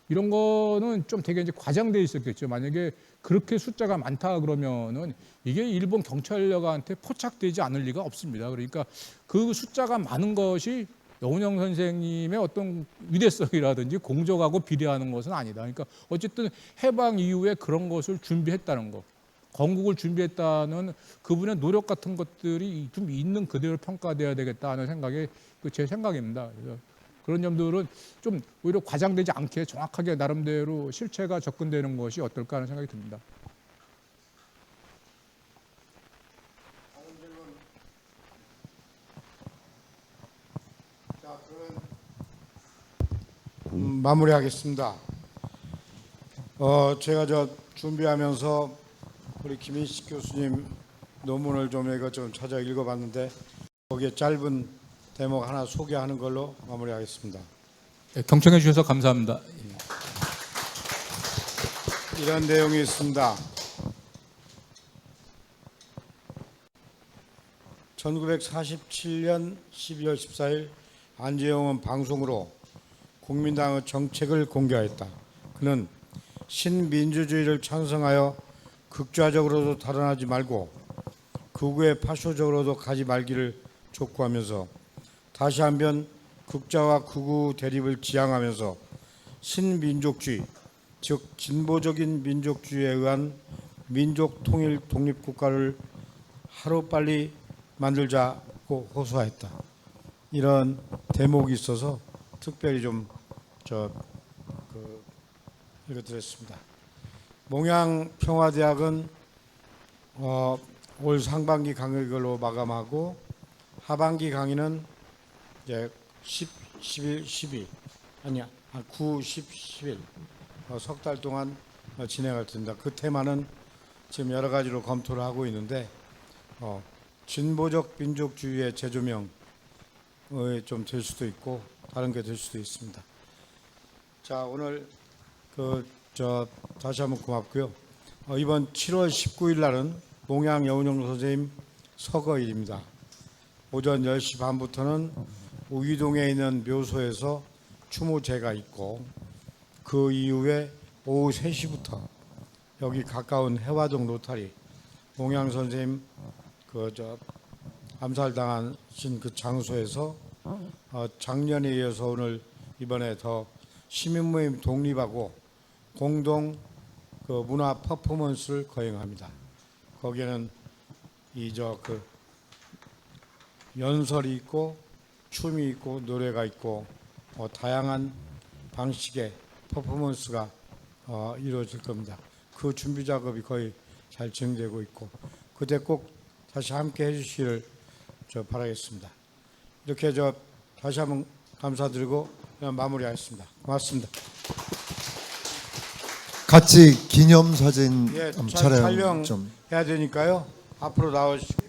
이런 거는 좀 되게 이제 과장돼 있었겠죠. 만약에 그렇게 숫자가 많다 그러면은 이게 일본 경찰력한테 포착되지 않을 리가 없습니다. 그러니까 그 숫자가 많은 것이 여운형 선생님의 어떤 위대성이라든지 공적하고 비례하는 것은 아니다. 그러니까 어쨌든 해방 이후에 그런 것을 준비했다는 거, 건국을 준비했다는 그분의 노력 같은 것들이 좀 있는 그대로 평가돼야 되겠다 하는 생각이 제 생각입니다. 그래서 그런 점들은 좀 오히려 과장되지 않게 정확하게 나름대로 실체가 접근되는 것이 어떨까 하는 생각이 듭니다. 자, 그럼 마무리하겠습니다. 제가 준비하면서 우리 김인식 교수님 논문을 좀 이것저것 찾아 읽어봤는데 거기에 짧은 대목 하나 소개하는 걸로 마무리하겠습니다. 네, 경청해 주셔서 감사합니다. 이런 내용이 있습니다. 1947년 12월 14일 안재용은 방송으로 국민당의 정책을 공개하였다. 그는 신민주주의를 찬성하여 극좌적으로도 달아나지 말고 극우의 파쇼적으로도 가지 말기를 촉구하면서 다시 한번 극좌와 극우 대립을 지향하면서 신민족주의, 즉 진보적인 민족주의에 의한 민족 통일 독립국가를 하루빨리 만들자고 호소했다. 이런 대목이 있어서 특별히 좀 읽어드렸습니다. 몽양평화대학은 올 상반기 강의걸로 마감하고 하반기 강의는 이제 10, 11, 12 아니야 9, 10, 11 석 달 동안 진행할 텐데 그 테마는 지금 여러 가지로 검토를 하고 있는데 진보적 민족주의의 재조명이 좀 될 수도 있고 다른 게 될 수도 있습니다. 자 오늘 다시 한번 고맙고요. 이번 7월 19일 날은 몽양 여운용 선생님 서거일입니다. 오전 10시 반부터는 우기동에 있는 묘소에서 추모제가 있고 그 이후에 오후 3시부터 여기 가까운 해화동 로타리 몽양 선생님 암살당하신 그 장소에서 작년에 이어서 오늘 이번에 더 시민모임 독립하고 공동 문화 퍼포먼스를 거행합니다. 거기에는 연설이 있고 춤이 있고 노래가 있고 다양한 방식의 퍼포먼스가 이루어질 겁니다. 그 준비 작업이 거의 잘 진행되고 있고 그때 꼭 다시 함께 해주시기를 바라겠습니다. 이렇게 다시 한번 감사드리고 마무리하겠습니다. 고맙습니다. 같이 기념사진 예, 촬영 촬영 좀 해야 되니까요. 앞으로 나오시고.